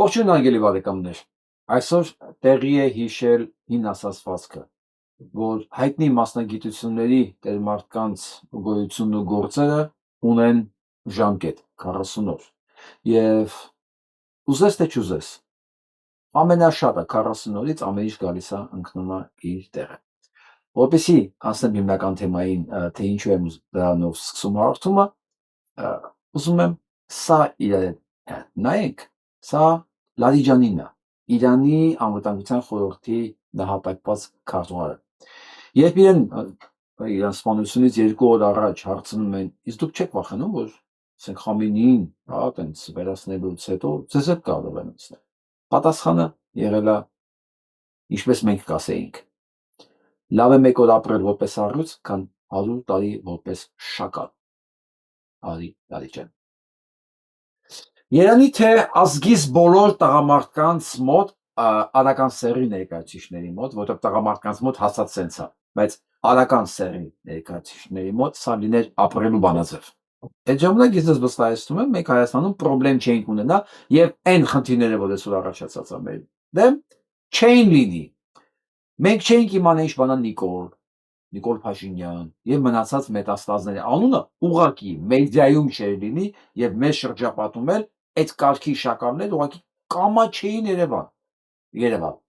Ողջույն անգելի բարեկամներ, այսօր տեղի է հիշել հին ասացվածքը, որ հայտնի մասնագիտությունների տեր մարդկանց գոյությունն ու գործերը ունեն ժամկետ 40 օր և ուզես թե չուզես, ամենաշատը 40 օրից ամեն ինչ գալիս է ընկնում է իր տեղը։ Որպեսզի անցնեմ հիմնական թեմային, թե ինչու եմ դրանով սկսում հաղորդումը, ուզում եմ սա իրար նայենք, սա Լադիջանինն է, Իրանի անվտանգության խորհրդի նահատակված քարտուղարը։ Երբ իրան սպանությունից 2 օր առաջ հարցնում են, իսկ դուք չեք վախենում, որ ասենք Խամենեին, տենց վերացնելուց հետո ձեզ էլ կարող են անցնել։ Պատասխանը եղել է, ինչպես մենք կասեինք, լավ է 1 օր ապրել որպես առյուծ, քան 100 տարի որպես շակալ։ Արի Լադիջան։ Երանի թե ազգիս բոլոր տղամարդկանց մոտ, արական սեռի ներկայացուցիչների մոտ, որտեղ տղամարդկանց մոտ հասած սենց է, բայց արական սեռի ներկայացուցիչների մոտ սա լիներ ապրելու բանաձև։ Այդ ժամանակ ես ձեզ վստահեցնում եմ, մենք Հայաստանում պրոբլեմ չէինք ունենա եւ այն խնդիրները, որ այսօր առաջացած է մեր դեմ, չէին լինի։ Մենք չէինք իմանա ինչ բանա Նիկոլ Փաշինյան եւ մնացած մետաստազների անունը ուղղակի մեդիայում չէր լինի եւ մեր շրջապատում էլ այդ կարգի շակալներ ուղղակի կամա չէին Երևան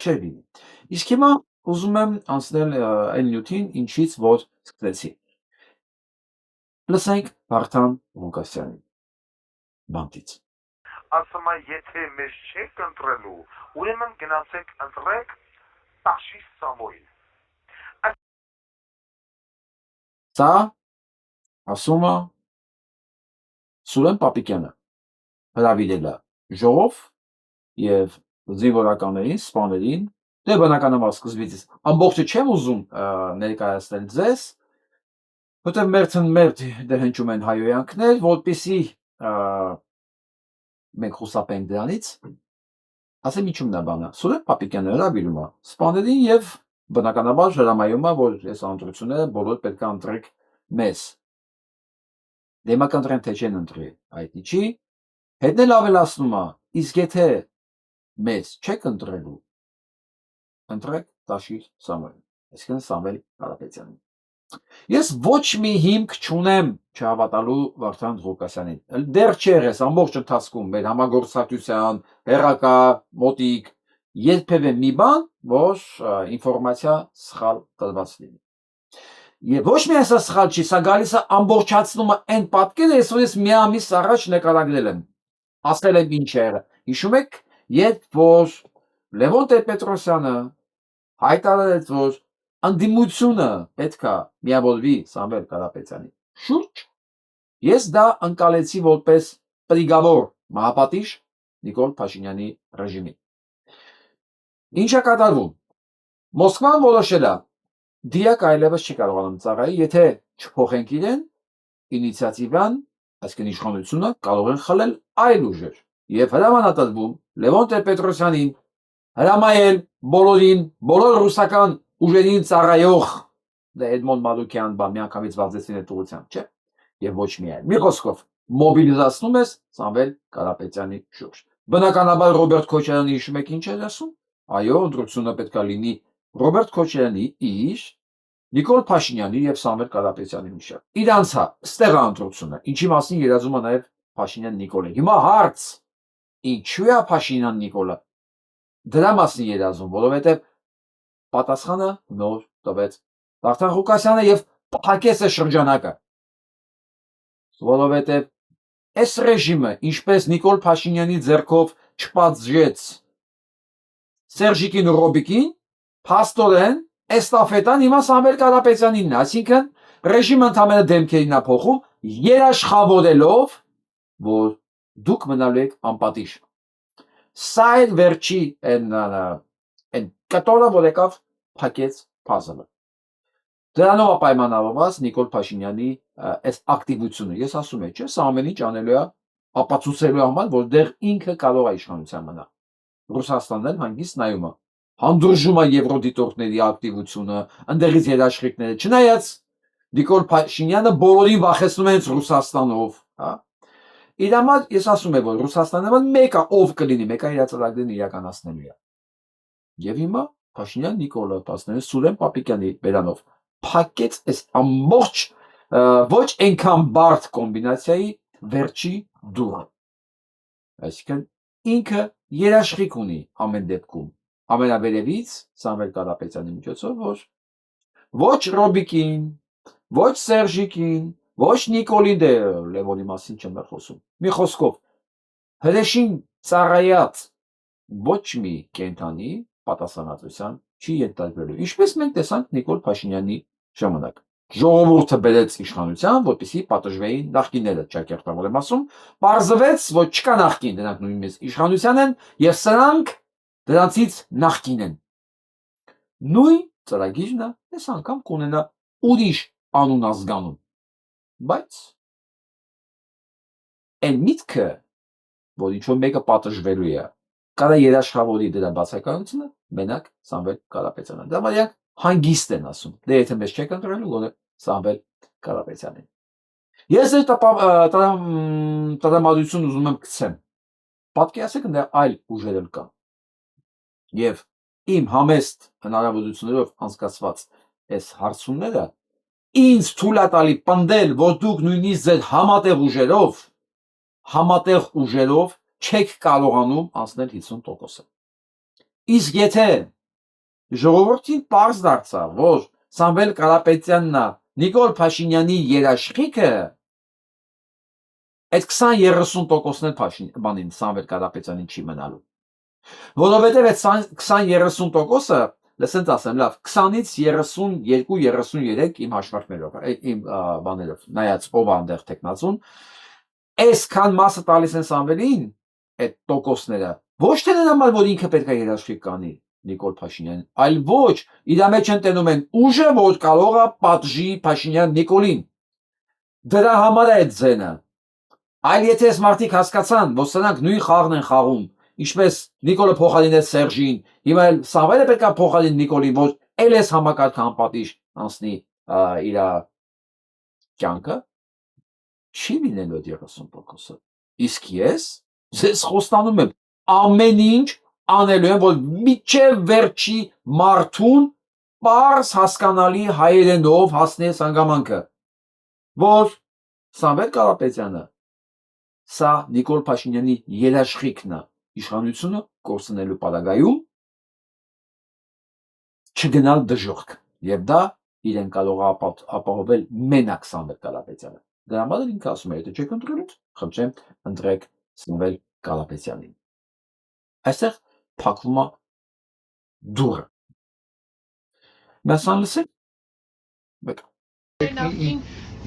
չէր լինի։ Իսկ հիմա ուզում եմ անցնել այն նյութին, ինչից որ սկսեցի։ Լսենք Վարդան Ղուկասյանին բանտից։ Ասում է, եթե մեզ չեք ընտրելու, ուրեմն գնացեք ընտրեք Տաշի Սամոյին։ Սա ասում է Սուրեն Պապիկյանը հրավիրել է ժողով եւ զինվորականներին, սպաներին, դե բնականաբար սկզբից ամբողջը չեմ ուզում ներկայացնել ձեզ, որտեղ մերթ դե հնչում են հայոյանքներ, որպեսի մենք խուսափենք դրանից, ասեմ ինչու՞մն է բանը։ Սուրեն Պապիկյանը հրավիրում է սպաներին եւ բնականաբար հրամայում է, որ այս ընտրությունները բոլոր պետք է ընտրեք մեզ։ Դեմա կընտրեն թե չեն ընտրի, հայտնի չի, հետն էլ ավելացնում է, իսկ եթե մեզ չեք ընտրելու, ընտրեք Տաշիր Սամոյին, այսինքն Սամվել Կարապետյանին։ Ես ոչ մի հիմք չունեմ չհավատալու Վարդան Ղուկասյանին։ Դեռ չէ այս ամբողջ ընթացքում մեր համագործակցության, հեռակա, մոտիկ, երբևէ մի բան, որ ինֆորմացիա սխալ տրված լինի։ Եվ ոչ միայն սա սխալ չի, սա գալիս է ամբողջացնում է այն պատկերը, ես որ ես մի ամիս առաջ նկարագրել եմ, ասել եմ ինչ եղել։ Հիշում եք, երբ որ Լևոն Տեր-Պետրոսյանը հայտարարեց, որ անդիմությունը պետք է միավորվի Սամվել Կարապետյանի շուրջ, ես դա ընկալեցի որպես պրիգավոր մահապատիժ Նիկոլ Փաշինյանի ռեժիմին։ Ինչ է կատարվում։ Մոսկվան որոշել է, դիակ այլևս չի կարողանում ծառայի, եթե չփոխենք իրեն, ինիցիատիվան, այսինքն իշխանությունը կարող են խլել այլ ուժեր։ Եվ հրաման է տրվում Լևոն Տեր-Պետրոսյանին հրամայել բոլորին, բոլոր ռուսական ուժերին ծառայող Էդմոն Մանուկյան միանգամից վազեցին այդ ուղղությամբ, չէ՞։ Եվ ոչ միայն։ Մի խոսքով մոբիլիզացնում ես Սամվել Կարապետյանի շուրջ։ Բնականաբար Ռոբերտ Քոչարյանը հիշում եք ինչ էր ասում։ Այո, ընտրությունը պետք է լինի Ռոբերտ Քոչարյանի իր, Նիկոլ Փաշինյանի եւ Սամվել Կարապետյանի միջեւ։ Իրանց է, ստեղ է ընտրությունը, ինչի մասին երազում է նաեւ Փաշինյան Նիկոլը։ Հիմա հարց. ինչու է Փաշինյան Նիկոլը դրա մասին երազում, որովհետեւ պատասխանը նոր տվեց Վարդան Ղուկասյանը եւ փակեց է շրջանակը։ Որովհետեւ այս ռեժիմը, ինչպես Նիկոլ Փաշինյանի ձեռքով չպատժեց Սերժիկին ու Ռոբիկին, փաստորեն էստաֆետան հիմա Սամվել Կարապետյանինն է, այսինքն ռեժիմը ընդհանրապես դեմքերին է փոխում, երաշխավորելով, որ դուք մնալու եք անպատիժ։ Սա է վերջի այն կտորը, որ եկավ փակեց փազլը։ Դրանով է պայմանավորված Նիկոլ Փաշինյանի այս ակտիվությունը։ Ես ասում եմ, չէ, սա ամեն ինչ անելու է ապացուցելու համար, որ դեռ ինքը կարող է իշխանության մնալ։ Ռուսաստանն էլ հանգիստ նայում է, հանդուրժում է եվրոդիտորդների ակտիվությունը, ընդեղից երաշխիքները, չնայած Նիկոլ Փաշինյանը բոլորին վախեցնում է հենց Ռուսաստանով, հա։ իր համար ես ասում եմ, որ Ռուսաստանը մեկը ով կլինի, մեկը իր ծրագրին իրականացնելու է։ Եվ հիմա Փաշինյան Նիկոլը 16 Սուրեն Պապիկյանի բերանով փակեց այս ամբողջ ոչ այնքան բարդ կոմբինացիայի վերջի դուռը։ Այսինքն ինքը երաշխիք ունի ամեն դեպքում։ Ամենավերևից Սամվել Կարապետյանի միջոցով, որ ոչ Ռոբիկին, ոչ Սերժիկին, ոչ Նիկոլին, դե Լևոնի մասին չեմ խոսում։ Մի խոսքով հրեշին ծառայած ոչ մի կենթանի պատասխանատվության չի ենթարկվելու։ Ինչպես մենք տեսանք Նիկոլ Փաշինյանի ժամանակ։ Ժողովուրդը բերեց իշխանության, որպեսզի պատժվեին նախկինները, ճակերտավոր եմ ասում, պարզվեց, որ չկա նախկին, դրանք նույնիսկ իշխանության են, եւ սրանք դրանցից նախկին են։ Նույն ծրագիրն է, այս անգամ կունենա ուրիշ անուն ազգանուն։ Բայց այն միտքը, որ ինչ-որ մեկը պատժվելու է, կարա երաշխավորի դրա բացակայությունը մենակ Սամվել Կարապետյանը։ Դա վարյակ հանգիստ են ասում։ Դե եթե մեզ չեք ընտրելու, գոնե Սամվել Կարապետյանին։ Ես այդ տրամադրություն ուզում եմ գցեմ։ Պատկերացեք, դե այլ ուժեր էլ կան։ Եվ իմ համեստ հնարավորություններով անցկացված այս հարցումները ինձ թույլ է տալի պնդել, որ դուք նույնիսկ ձեր համատեղ ուժերով չեք կարողանում անցնել 50%-ը։ Իսկ եթե ժողովրդին պարզ դարձավ, որ Սամվել Կարապետյանն է Նիկոլ Փաշինյանի երաշխիքը, այդ 20-30%-ն բանին Սամվել Կարապետյանին չի մնալու։ Որովհետև այդ 20-30%-ը, լսենք ասեմ, լավ, 20-ից 32-33 իմ հաշվարկներով, իմ բաներով, նայած ով անդեղ տեխնացուն, այսքան մասը տալիս են Սամվելին, այդ տոկոսները, ոչ թե նրա համար, որ ինքը պետք է երաշխիք կանի Նիկոլ Փաշինյանին, այլ ոչ, իր մեջ ընտենում են ուժը, որ կարող է պատժի Փաշինյան Նիկոլին։ Դրա համար է այդ ձենը։ Այլ եթե այս մարդիկ հասկացան, որ սրանք նույն խաղն են խաղում, ինչպես Նիկոլը փոխարինեց Սերժին, հիմա էլ Սամվելը պետք է փոխարինի Նիկոլին, որ էլ այս համակարգը անպատիժ անցնի իր կյանքը, չի լինելու 30%-ը։ Իսկ ես ձեզ խոստանում եմ, ամեն ինչ անելու եմ, որ միջև վերջի մարդուն պարզ հասկանալի հայերենով հասնի այս հանգամանքը, որ Սամվել Կարապետյանը սա Նիկոլ Փաշինյանի երաշխիքն է իշխանությունը կորցնելու պարագայում չգնալ դժոխք, եւ դա իրեն կարող է ապահովել մենակ Սամվել Կարապետյանը։ Դրա համար ինքը ասում է, եթե չեք ընտրել, խնդրեմ, ընտրեք Սամվել Կարապետյանին։ Այստեղ փակվում է դուռը։ Մասան լսեք։ Բեք։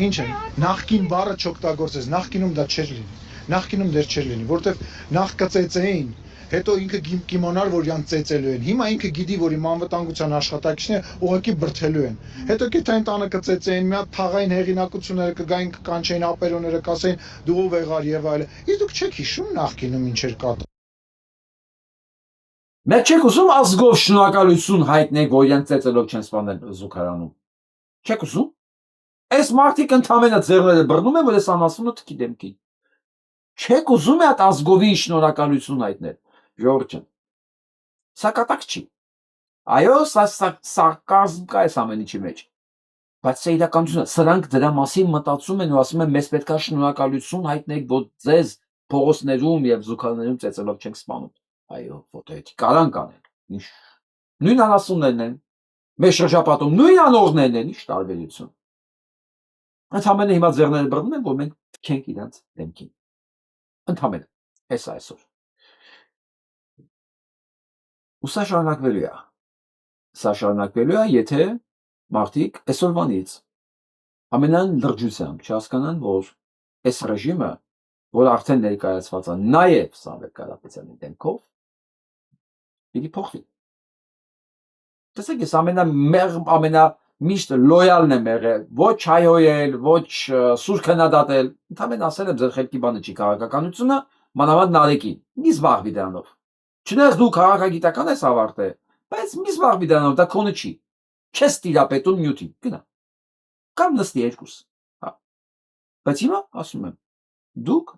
Ինչ է, նախքին բառը չօգտագործես, նախքինում դա չէր լինի։ Նախքինում դեռ չէր լինի, որովհետև նախ կծեծեին, հետո ինքը կիմանար, որ իրան ծեծելու են։ Հիմա ինքը գիտի, որ իմ անվտանգության աշխատակիցները ուղղակի բրթելու են։ Հետո կեթային տանը կծեծեին, մի հատ թաղային հեղինակությունները կգային, կանչեին ապերոները, կասեին դու ով եղար եւ այլն։ Իսկ դուք չեք հիշում նախքինում ինչեր կա։ Մեկ չեք ուզում ազգով շնորհակալություն հայտնեք, որ իրենք ծեծելով չեն սպանել զուգարանում։ Չեք ուզում։ Այս մարդիկ ընդամենը ձեռները բռնում են, որ այս անասունը թքի դեմքին։ Չեք ուզում այդ ազգովին շնորհակալություն հայտնել։ Ժողովուրդ ջան, սա կատակ չի։ Այո, սա սարկազմ կա այս ամեն ինչի մեջ։ Բայց սա իրականությունն է։ Սրանք դրա մասին մտածում են ու ասում են, մեզ պետք է շնորհակալություն հայտնեք, որ ձեզ փողոցներում եւ զուգարներում ծեծելով չենք սպանում։ Այո, ֆոտոյետի կարան կանեն։ Ինչ։ Նույն անասուններն են։ Մեր շրջապատում նույն անողներն են, ինչ տարբերություն։ Ընդհանրապես հիմա ձեռները բռնում են, որ մենք թքենք իրանց դեմքին։ Ընդհանրապես էս այսօր։ Ու սա շարունակվելու է։ Սա շարունակվելու է, եթե մարդիկ այսօրվանից ամենայն լրջությամբ չհասկանան, որ այս ռեժիմը, որ արդեն ներկայացված է նաև Սամվել Կարապետյանի դեմքով, պիտի փոխվի։ Տեսեք, ես ամենամիշտ լոյալն եմ եղել, ոչ հայհոյել, ոչ սուր քննադատել, ընդհանրապես ասել եմ ձեր խելքի բանը չի քաղաքականությունը, մանավանդ Նարեկին, մի զբաղվի դրանով։ Չնայած դու քաղաքագիտական ես ավարտել, բայց մի զբաղվի դրանով, դա քոնը չի։ Չես տիրապետում նյութին, գնա։ Կամ նստի երկուս։ Հա։ Բայց հիմա ասում եմ, դուք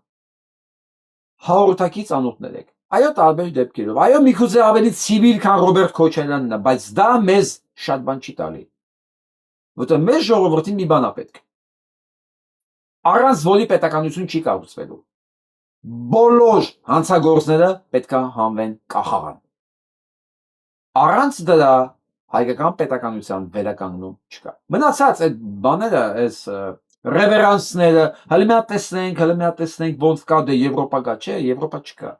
հաղորդակից անոթներ եք։ Այո, տարբեր դեպքերով։ Այո, միգուցե ավելի ցիվիլ, քան Ռոբերտ Քոչարյանն է, բայց դա մեզ շատ բան չի տալի։ Որտեղ մեր ժողովրդին մի բան է պետք։ Առանց որի պետականություն չի կառուցվելու։ Բոլոր հանցագործները պետք է հանվեն կախարան։ Առանց դրա հայկական պետականության վերականգնում չկա։ Մնացած այդ բաները, այս ռևերանսները, հələ մի հատ տեսնենք, ոնց կա դե Եվրոպա կա, չէ, Եվրոպա չկա։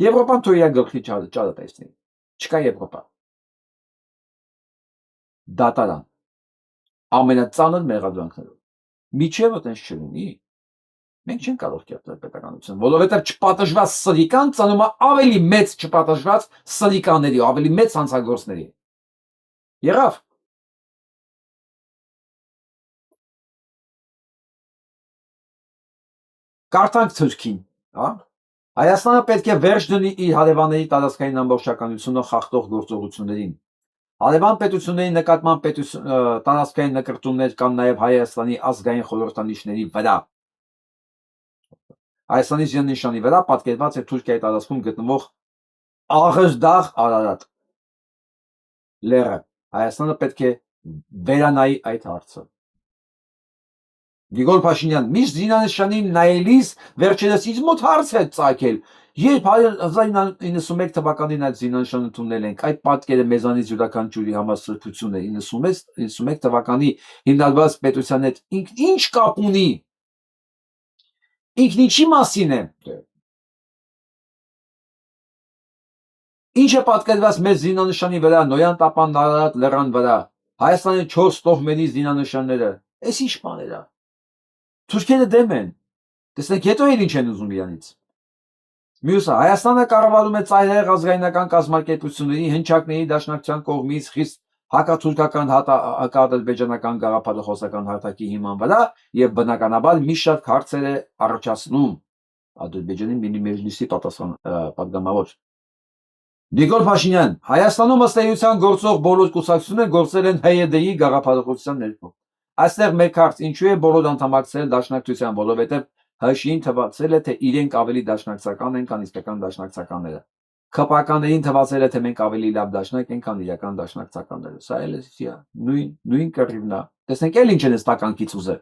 Եվրոպան թույլ է գլխի ճարը տեսնի։ Չկա Եվրոպա։ Դատարան ամենածանր մեղադրանքներով։ Միջև այդպես չլինի։ Մենք չենք կարող կերտել պետականություն, որովհետև չպատժված սրիկան ծնում է ավելի մեծ չպատժված սրիկաների, ավելի մեծ հանցագործների։ Եղավ։ Կարդանք Թուրքին, հա։ Հայաստանը պետք է վերջ դնի իր հարևանների տարածքային ամբողջականությունը խախտող գործողություններին։ Հարևան պետությունների նկատմամբ տարածքային նկրտումներ կան նաև Հայաստանի ազգային խորհրդանիշների վրա։ Հայաստանի զինանշանի վրա պատկերված է Թուրքիայի տարածքում գտնվող Աղժդաղ Արարատ լեռը։ Հայաստանը պետք է վերանայի այդ հարցը։ Նիկոլ Փաշինյան, միշտ զինանշանին նայելիս վերջերս ինձ մոտ հարց է ծագել, երբ 1991 թվականին այդ զինանշանը ընդունել ենք, այդ պատկերը մեզանից յուրաքանչյուրի համար սրբություն է, 91 թվականի հիմնադրված պետության հետ ինքն ինչ կապ ունի, ինքն ինչի մասին է, ինչ է պատկերված մեր զինանշանի վրա, Նոյան տապան Արարատ լեռան վրա, Հայաստանի 4 տոհմերի զինանշանները, այս ինչ բաներ է։ Թուրքերը դեմ են, տեսնեք հետո էլ ինչ են ուզում իրանից։ Մյուսը, Հայաստանը կառավարում է ծայրահեղ ազգայնական կազմակերպությունների հնչակների դաշնակցության կողմից խիստ հակաթուրքական հակաադրբեջանական գաղափարախոսական հարթակի հիման վրա եւ բնականաբար մի շարք հարցեր է առաջացնում Ադրբեջանի մինի մեջլիսի պատգամավոր Նիկոլ Փաշինյան, Հայաստանում ըստ էության գործող բոլոր կուսակցությունները գործել են ՀՅԴ-ի գաղափարախոսության ներքո։ Այստեղ մեկ հարց, ինչու է բոլոր անդամակցել դաշնակցության, որովհետև ՀՇԻ-ին թվացել է, թե իրենք ավելի դաշնակցական են, քան իսկական դաշնակցականները։ ՔՊԱ-ներին թվացել է, թե մենք ավելի լավ դաշնակ ենք, քան իրական դաշնակցականները։ Սա էլ է նույն կռիվն է։ Տեսնենք էլ ինչ են ստականքից ուզել։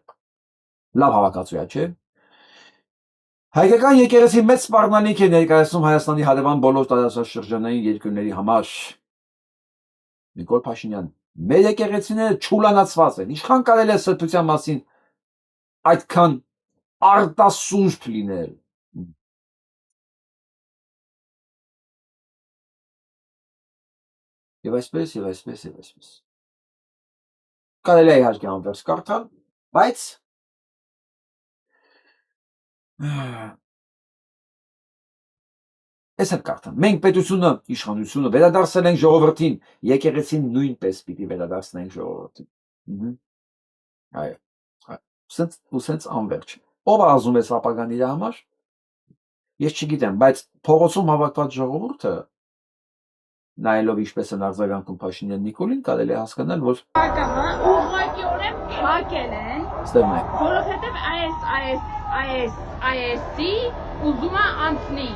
Լավ հավաքածու է, չէ՞։ Հայկական եկեղեցի մեծ սպառնալիք է ներկայացնում Հայաստանի հարևան բոլոր տարածաշրջանային երկրների համար։ Նիկոլ Փաշինյան, մեր եկեղեցիները չուլանացված են։ Ինչքան կարելի է սրբության մասին այդքան արտասուրբ լինել։ Եվ այսպես։ Կարելի է իհարկե անվերջ կարդալ, բայց Ես եմ կարդամ։ Մենք պետությունը, իշխանությունը վերադարձել ենք ժողովրդին, եկեղեցին նույնպես պիտի վերադարձնենք ժողովրդին։ Այո։ Սենց անվերջ։ Ով ազում է ապագան իր համար։ Ես չգիտեմ, բայց փողոցում հավաքված ժողովուրդը նայելով ինչպես են արձագանքում Փաշինյան Նիկոլին, կարելի է հասկանալ, որ ուղղակիորեն փակել են, որովհետև IS-ի ուզում է անցնի։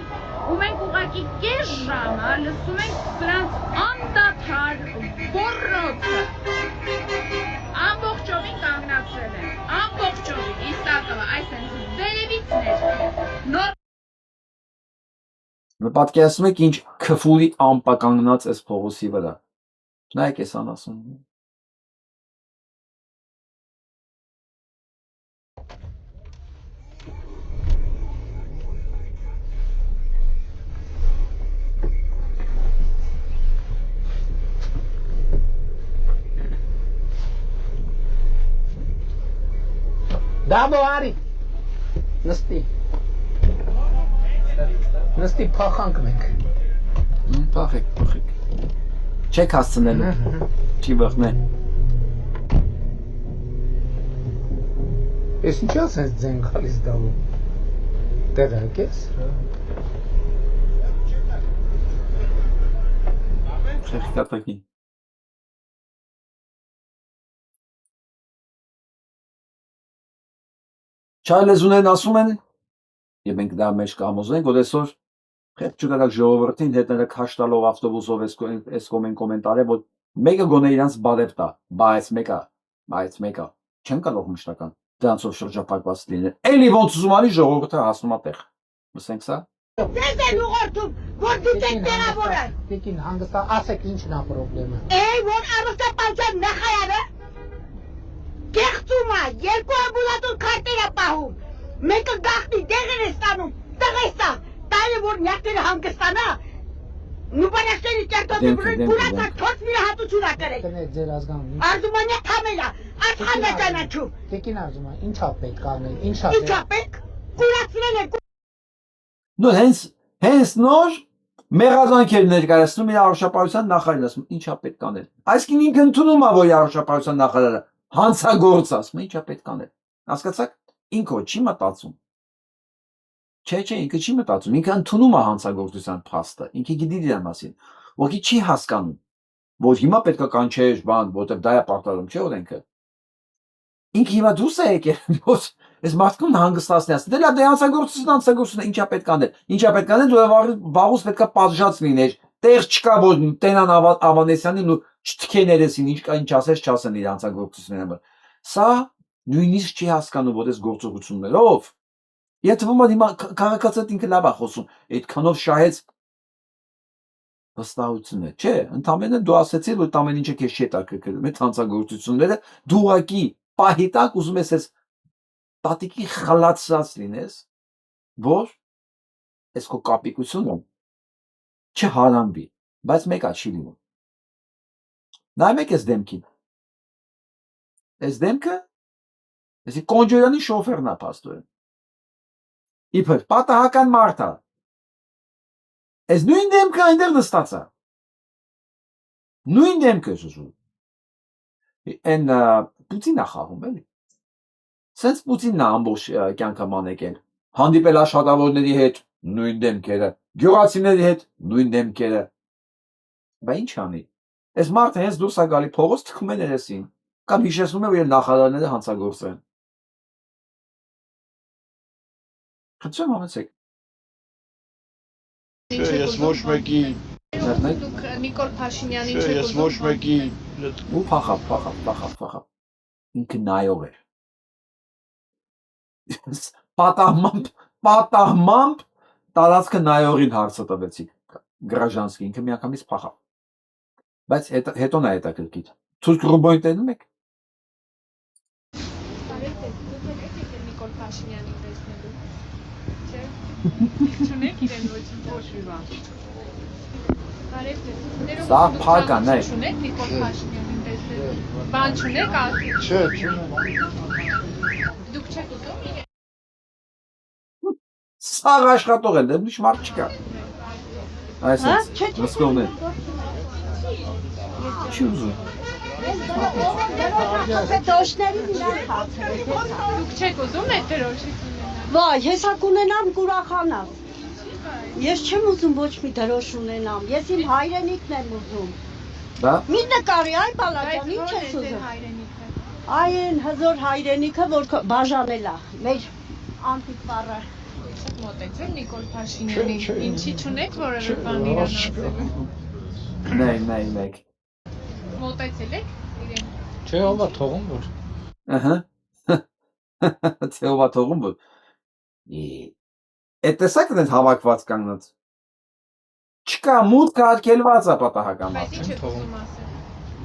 Ու մենք ուղղակի կես ժամը լսում ենք սրանց անդադար բոռոցը։ Ամբողջովին կանգնացրել են, ամբողջովին, իսկական, այսինքն վերևիցներ։ Պատկերացնում եք ինչ քֆուրի ամպականգնած էս փողոցի վրա։ Նայեք էս անասուն։ Դաբո արի։ Նստի փախանք մենք։ Փախեք։ Չեք հասցնելու։ Չի բխնե։ Ես ինչա սենց ձեն գալիս դալու։ Տեղակ ես։ Չեղկատակի։ Չայ լեզուներն ասում են Եվ մենք դա մեջ կհամոզենք, որ այսօր խեղճ չկարակ ժողովրդին հետները քաշ տալով ավտոբուսով այս կոմենտարը, որ մեկը գոնե իրանց բարև տա, բայց մեկը չեն կարող մշտական դրանցով շրջապատված լինել։ Էլի ոնց ուզում անի ժողովուրդը հասնում է տեղ։ Լսենք սա։ Դες են ուղղորդում, որ դու եք տեղավորել։ Տիկին հանգստա ասեք ինչն է խնդրեմը։ Որ առողջապահության նախարարը կեղծում է, երկու ամբուլատոր քարտեր է պահում։ Մեկը գախնի դեղեր է ստանում, տղեսա, տայրը որ նյակները հանգստանա, նուբարաշտերի ճարտոտի բրոյ կուրացա 4 միլիոն հատություն է կրել։ Կներ ձեր ազգանուն։ Արզումանյա թամելա, աշխան է ճանաչում։ Տիկին Արզուման, ինչա պետք անել, ինչա Ինչա պետք, կուրացնել է, Նո հենց նոր մեղազանքեր ներկայացնում իր առողջապահության նախարարին, ասում ինչա պետք անել։ Այսինքն ինքը ընդունում է, որ առողջապահության նախարարը հանցագործ ասում է, ինչա պետք անել։ Հասկացաք, ինքը չի մտածում։ Չէ, ինքը չի մտածում, ինքը ընդունում է հանցագործության փաստը, ինքը գիտի դրա մասին, ոքի չի հասկանում, որ հիմա պետք է կանչեր բան, որտեղ դա է պարտադիր, չէ՞ օրենքը։ Ինքը հիմա դուրս է եկել, որ այս մարդուն հանգստացնի, ասել, դե հանցագործությունը ինչա պետք անել, դու վաղուց պետք է պատժած լիներ, տեղ չկա, որ Տենան Ավանեսյանին ու չթքեն երեսին, ինչ ասես չասեն իր հանցագործությունների համար։ Սա նույնիսկ չի հասկանում, որ այս գործողություններով Եվ թվում է հիմա քաղաքացիත් ինքը լավ է խոսում, այդքանով շահեց վստահություն է, չէ, ընդամենը դու ասեցիր, որ ամեն ինչը քեզ չի հետաքրքրում, այդ հանցագործությունները դու ուղղակի պահի տակ ուզում ես այս տատիկի խլացած լինես, որ այս քո կապիկությունը չհարանվի, բայց մեկա չի լինում։ Նայեք այս դեմքին։ Այս դեմքը, այսի Կոնջորյանի շոֆերն է փաստորեն։ Իբր պատահական մարդ է։ Այս նույն դեմքը այնտեղ նստած է։ Նույն դեմքը ուզում։ Այն Պուտինը խաղում էլի։ Սենց Պուտինն է ամբողջ կյանքը մանեկել։ Հանդիպել աշխատավորների հետ նույն դեմքերը, գյուղացիների հետ նույն դեմքերը։ Բա ինչ անի։ Այս մարդը հենց դուրս է գալի փողոց թքում է ներեսին, կամ հիշեցնում է, որ նախարարները հանցագործ են։ Խնդրեմ համեցեք։ Ես ոչ մեկի Դուք Նիկոլ Փաշինյանին չեք ես ոչ մեկի Ու փախավ։ Ինքը նայող էր։ Պատահմամբ տարածքը նայողին հարցը տվեցիք։ Գրաժանսկի ինքը միանգամից փախավ։ Բայց հետո նա հետաքրքիր։ Թուրք ռուբոյն տենում եք։ Նիկոլ Փաշինյանին տեսնելու։ Չէ՞։ Չունեք իրեն ոչ մի բան։ Սա փակ է, նայ։ Չունեք Նիկոլ Փաշինյանին տեսնելու։ Բան չունեք ասի։ Չէ, չունեմ։ Դուք չեք ուզում իրեն։ Սաղ աշխատող են, դեմ մարդ չկա։ Այսպես, նստողն է։ Չի ուզում։ Դուք չեք ուզում այդ դրոշից ունենալ։ Վայ, հեսա կունենամ կուրախանամ։ Ես չեմ ուզում ոչ մի դրոշ ունենամ, ես իմ հայրենիքն եմ ուզում։ Դա Մի նկարի, այ բալաջան, ինչ ես ուզում։ Այ այն հզոր հայրենիքը, որ բաժանել է, մեր անտիկ բառը։ Մոտեցեք Նիկոլ Փաշինյանին, ինչի չունեք որևէ բան իրան ասելու։ նայ։ Մոտեցել եք իրեն։ Չէ, ով է թողում որ։ Ահա։ Ցեովա թողում որ։ Այդ տեսակ դες հավաքված կանգնած։ Չկա մուտք արգելված է պատահական։ Բայց ինչ եք ուզում ասել։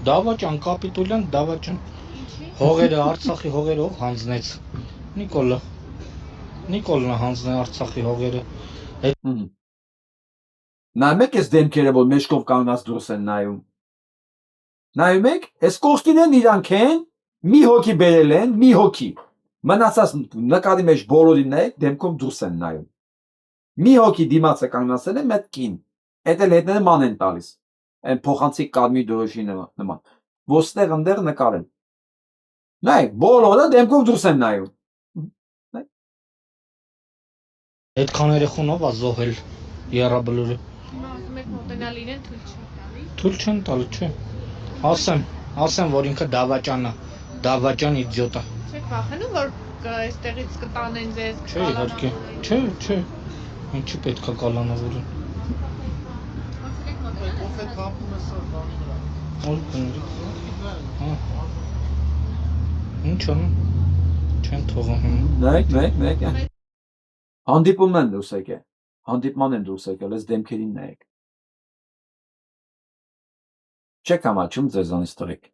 Դավաճան, կապիտուլյան, դավաճան։ Ինչի։ Հողերը Արցախի հողերը ով հանձնեց։ Նիկոլն է հանձնել Արցախի հողերը։ Նայեք այս դեմքերը, որ մեջքով կանգնած դուրս են նայում։ Նայում եք, այս կողքին են իրանք են, մի հոգի բերել են, մի հոգի։ Մնացած նկարի մեջ բոլորին նայեք, դեմքով դուրս են նայում։ Մի հոգի դիմաց է կանգնացել է մտքին։ Այդ էլ հետները ման են տալիս։ Այն փոխանցիկ կարմիր դրոշի նման։ Ոստեղ ընդեղ նկարեն։ Նայեք, բոլորը դեմքով դուրս են նայում։ Այդքան երեխուն ով է զոհել Եռաբլուրը։ Հիմա ուզում եք մոտենալ իրեն թույլ չեք տալի։ Թույլ չեն տալու, չէ։ Ասեմ, որ ինքը դավաճան է, դավաճան իդիոտ է։ Չեք վախենում, որ այստեղից կտանեն ձեզ, Չէ, իհարկե։ Չէ։ Ինչի պետք է կալանավորեն։ Կոֆե թափում է սա բանի վրա։ Որ կների։ Հա։ Ինչ անում։ Չեն թողում։ Մեկ։ Հանդիպումն են դուրս եկել։ Հանդիպման են դուրս եկել, այս դեմքերին նայեք։ Չեք համաչում ձեզանից տղեկ։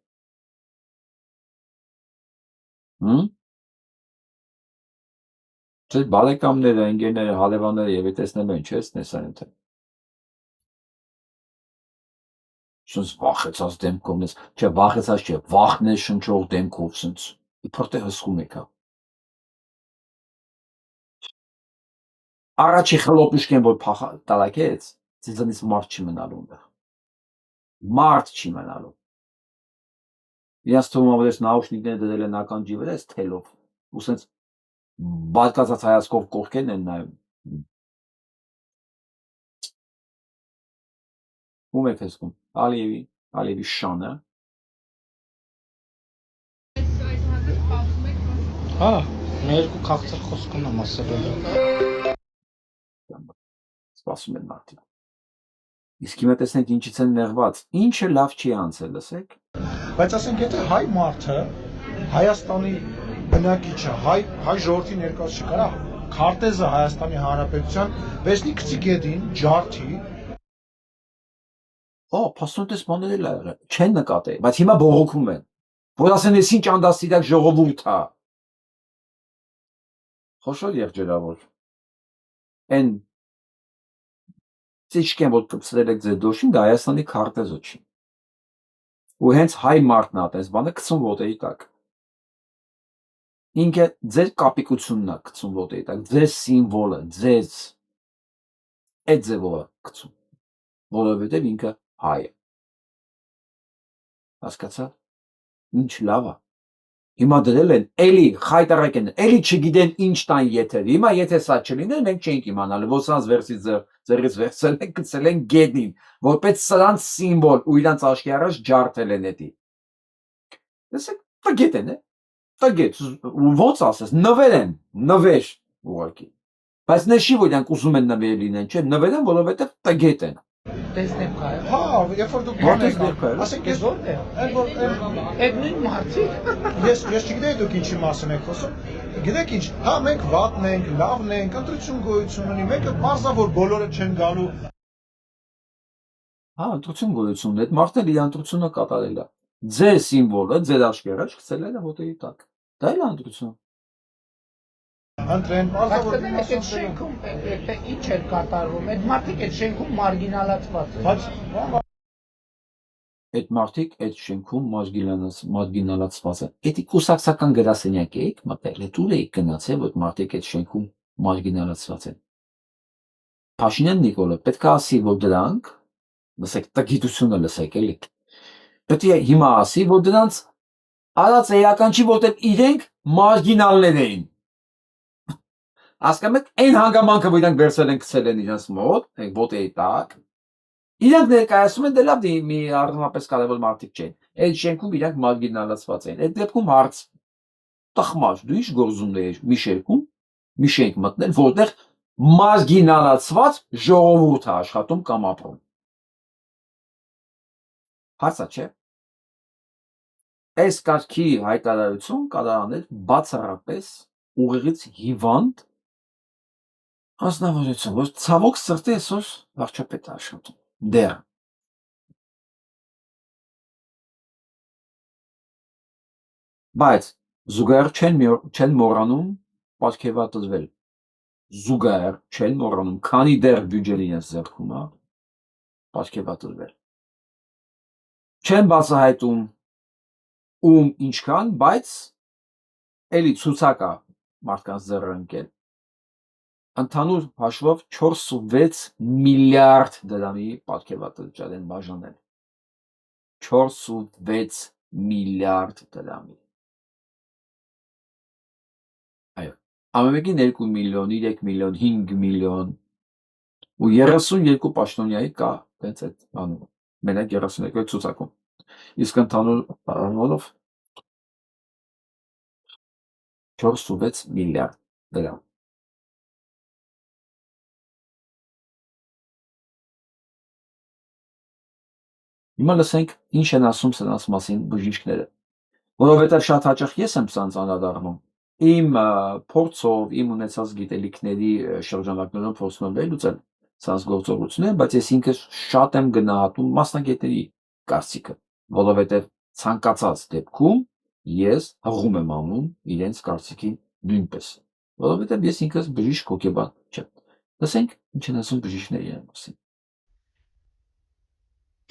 Ձեր բարեկամները, ընկերները, հարևանները եւ տեսնելու են, չէ՞, տեսանեն թե։ Սենց վախեցած դեմքով ես, չէ, վախեցած չէ, վախն է շնչող դեմքով սենց։ Իբր թե հսկում եկա։ Առաջի խլոպուշկեն որ տալակեց, ձեզանից մարդ չի մնալու այնտեղ։ Մարդ չի մնալու։ Իրաց թվում ավելես նաուշնիկները դրել են ականջի վրա, այս թելով, ու սենց բարկացած հայացքով կողքեն են նայում։ Ում եք հսկում, Ալիևի շանը։ Հա, մեր երկու քաղցր խոսքն եմ ասել։ Սպասում են մարդիկ։ Իսկ հիմա տեսնենք ինչից են նեղված, ինչը լավ չի անցել, լսեք։ Բայց ասենք եթե հայ մարդը Հայաստանի բնակիչը, հայ ժողովրդի ներկայացուցիչ կարա քարտեզը Հայաստանի Հանրապետության վեսնի գցի գետին, ջարդի։ Փաստորեն բաները լավ չեն նկատել, բայց հիմա բողոքում են։ Որ ասեն ես ինչ անդաստիրակ ժողովուրդ է։ Խոշոր եղջերավոր։ Այն Ծիչկեն որ կպցրել եք ձեր դոշին, դա Հայաստանի քարտեզը չի։ Ու հենց հայ մարդն է այդպես բանը գցում ոտերի տակ։ Ինքը ձեր կապիկությունն է գցում ոտերի տակ, ձեր սիմվոլը, ձեզ այդ ձևով է գցում, որովհետև ինքը հայ է։ Հասկացա՞ր։ Ինչ լավ է։ Հիմա դրել են, էլի խայտարակ են, էլի չգիտեն ինչ տան եթեր։ Հիմա եթե սա չլիներ, մենք չէինք իմանալու, որ սրանց վերցից ձեռից վերցել են, գցել են գետին, որպես սրանց սիմվոլ ու իրանց աչքի առաջ ջարդել են էդի։ Տեսեք, տգետ են, տգետ, ոնց ասես, նվեր են, նվեր ուղղակի։ Բայց նշի, որ իրանք ուզում են նվեր լինեն, չէ, նվեր են, որովհետև տգետ են։ Տեսնեմ կայ։ Հա, երբ որ դուք բան եք, ասենք ես Որն է։ Այդ նույն մարդիկ։ ես չգիտեի դուք ինչի մասին եք խոսում։ Գիտեք ինչ, հա մենք վատն ենք, լավն ենք, ընտրություն գոյություն ունի, մեկը բարձա որ բոլորը չեն գալու։ Հա, ընտրություն գոյություն ունի, այդ մարդն էլ իր ընտրությունը կատարել է։ Ձեր սիմվոլը, ձեր աչքի առաջ գցել են ոտերի տակ։ Դա էլ է ընտրություն։ Ընտրեն, բարձա որ Այդ շենքում ինչ էր կատարվում, այդ մարդիկ այդ շենքում մարգինալացված են։ բայց Այդ մարդիկ այդ շենքում մարգինալացված են։ Էդի կուսակցական գրասենյակ եք մտել, այդ ուր եք գնացել, որ մարդիկ այդ շենքում մարգինալացված են։ Փաշինյան Նիկոլը պետք է ասի, որ դրանք, լսեք, տգիտությունը լսեք էլի։ Պետք է հիմա ասի, որ դրանց արած էական չի, որտեղ իրենք մարգինալներ էին։ Հասկանում եք, այն հանգամանքը, որ իրանք վերցել են գցել են իրենց մոտ, ոտերի տակ, իրանք ներկայացում են դե լավ մի առնվազն կարևոր մարդիկ չեն։ Այդ շենքում իրանք մարգինալացված են։ Այդ դեպքում հարց տխմար, դու ինչ գործում ես մի շենք մտնել, որտեղ մարգինալացված ժողովուրդ է աշխատում կամ ապրում։ Հարցա չէ։ Այս կարգի հայտարարություն կարող անել բացառապես ուղիղից հիվանդ անձնավորություն, որ ցավոք սրտի այսօր վարչապետ է աշխատում։ Դեռ։ Բայց զուգահեռ չեն մոռանում պարգևատրվել։ Զուգահեռ չեն մոռանում, քանի դեռ բյուջեն իրենց ձեռքում է, պարգևատրվել։ Չեն բացահայտում ում ինչքան, բայց էլի ցուցակ է մարդկանց ձեռը ընկել։ Ընդհանուր հաշվով 4.6 միլիարդ դրամի պարգևատրճար են բաժանել։ 4.6 միլիարդ դրամի։ Այո, ամենին 2 միլիոն, 3 միլիոն, 5 միլիոն ու 32 պաշտոնյայի կա տենց այդ բանում, մենակ 32 ցուցակում։ Իսկ ընդհանուր առումով 4.6 միլիարդ դրամ։ Հիմա լսենք ինչ են ասում սրանց մասին բժիշկները, որովհետև շատ հաճախ ես եմ սրանց անդրադառնում իմ փորձով, իմ ունեցած գիտելիքների շրջանակներում փորձում եմ վերլուծել սրանց գործողությունները, բայց ես ինքս շատ եմ գնահատում մասնագետների կարծիքը, որովհետև ցանկացած դեպքում ես հղում եմ անում իրենց կարծիքին նույնպես, որովհետև ես ինքս բժիշկ հոգեբան չեմ։ Լսենք ինչ են ասում բժիշկները իրեն մասին։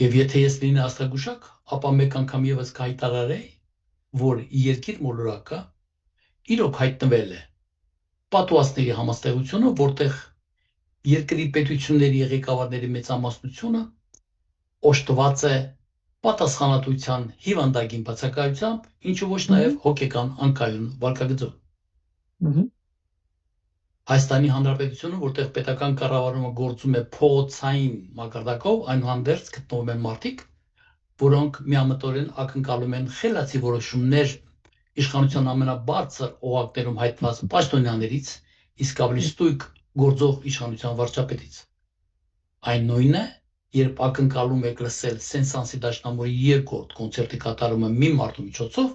Եվ եթե ես լինի աստղագուշակ, ապա մեկ անգամ եւս կհայտարարեի, որ երկիր մոլորակը իրոք հայտնվել է պատուաստների համաստեղությունը, որտեղ երկրի պետությունների ղեկավարների մեծամասնությունը օժտված է պատասխանատվության հիվանդագին բացակայությամբ, ինչու ոչ նաև հոգեկան անկայուն վարքագծով։ Հայաստանի Հանրապետությունը, որտեղ պետական կառավարումը գործում է փողոցային մակարդակով, այնուհանդերձ գտնվում են մարդիկ, որոնք միամտորեն ակնկալում են խելացի որոշումներ իշխանության ամենաբարձր օղակներում հայտնված պաշտոնյաներից, իսկ ավելի ստույգ գործող իշխանության վարչապետից։ Այն նույնն է, երբ ակնկալում եք լսել Սեն-Սանսի դաշնամուրի երկրորդ կոնցերտի կատարումը մի մարդու միջոցով,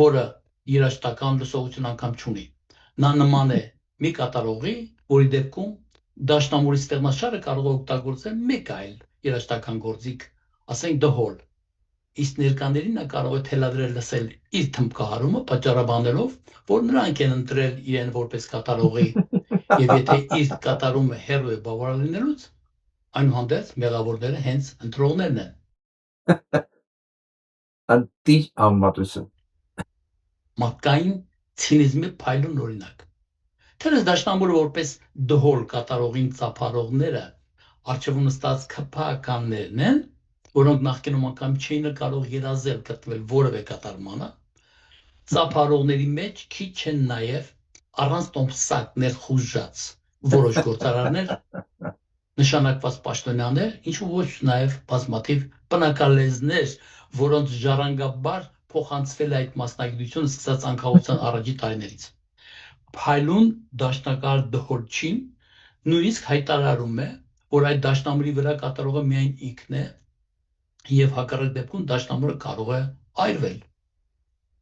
որը երաժշտական լսողություն անգամ չունի։ Նա նման է մի կատարողի, որի դեպքում դաշնամուրի ստեղծաշարը կարող է օգտագործել մեկ այլ երաժշտական գործիք, ասենք դհոլ, իսկ ներկաներին նա կարող է թելադրել լսել իր թմբկահարումը, պատճառաբանելով, որ նրանք են ընտրել իրեն որպես կատարողի, եւ եթե իր կատարումը հեռու է բավարար լինելուց, այնուհանդերձ մեղավորները հենց ընտրողներն են։ Անտի ամատություն։ Մարդկային ցինիզմի փայլուն օրինակ։ Թերս դաշնամուրը որպես դհոլ կատարողին ծափարողները արժևում նստած քփականներն են, որոնք նախկինում անգամ չէին կարող երազել գտնել որևէ կատարմանը, ծափարողների մեջ քիչ են նաև առանց տոմսակ ներխուժած որոշ գործարարներ, նշանակված պաշտոնյաներ, ինչու ոչ նաև բազմաթիվ բնակալեզներ, որոնց ժառանգաբար փոխանցվել է այդ մասնագիտությունը սկսած անկախության առաջի տարիներից։ Փայլուն դաշնակար դհոլչին նույնիսկ հայտարարում է, որ այդ դաշնամուրի վրա կատարողը միայն ինքն է եւ հակառակ դեպքում դաշնամուրը կարող է այրվել։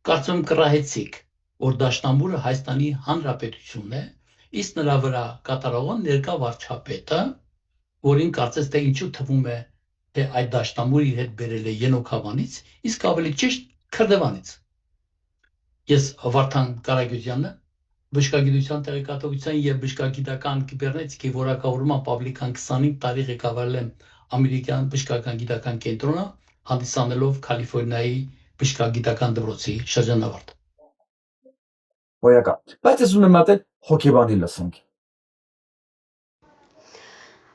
Կարծում կռահեցիք, որ դաշնամուրը Հայաստանի Հանրապետությունն է, իսկ նրա վրա կատարողը ներկա վարչապետը, որին կարծես թե ինչու թվում է, թե այդ դաշնամուրը իր հետ բերել է Ենոքավանից, իսկ ավելի ճիշտ Քրդեվանից։ Ես Վարդան Կարագյուզյանն եմ, բժշկագիտության տեղեկատվության եւ բժշկագիտական կիբեռնետիկայի որակավորման պաբլիկան 25 տարի ղեկավարել եմ ամերիկյան բժշկական գիտական կենտրոնը, հանդիսանելով Կալիֆոռնիայի բժշկագիտական դպրոցի շրջանավարտ։ Ոյակա։ Բայց ես ուզում եմ մտել հոգեբանի լսենք։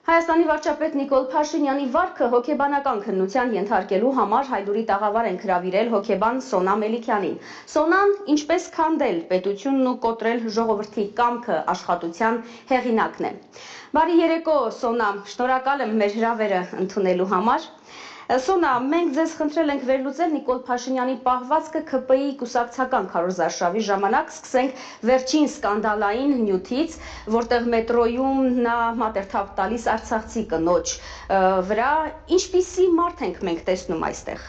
Հայաստանի վարչապետ Նիկոլ Փաշինյանի վարքը հոգեբանական քննության ենթարկելու համար Հայդուրի տաղավար են հրավիրել հոգեբան Սոնա Մելիքյանին։ Սոնան ինչպես քանդել պետությունն ու կոտրել ժողովրդի կամքը աշխատության հեղինակն է։ Բարի երեկո, Սոնա, շնորհակալ եմ մեր հրավերը ընդունելու համար։ Սոնա, մենք ձեզ խնդրել ենք վերլուծել Նիկոլ Փաշինյանի պահվածքը ՔՊԻ կուսակցական քարոզարշավի ժամանակ, սկսենք վերջին սկանդալային նյութից, որտեղ մետրոյում նա մատերթավ տալիս արցախցի կնոջ վրա, ինչպիսի մարդ ենք մենք տեսնում այստեղ։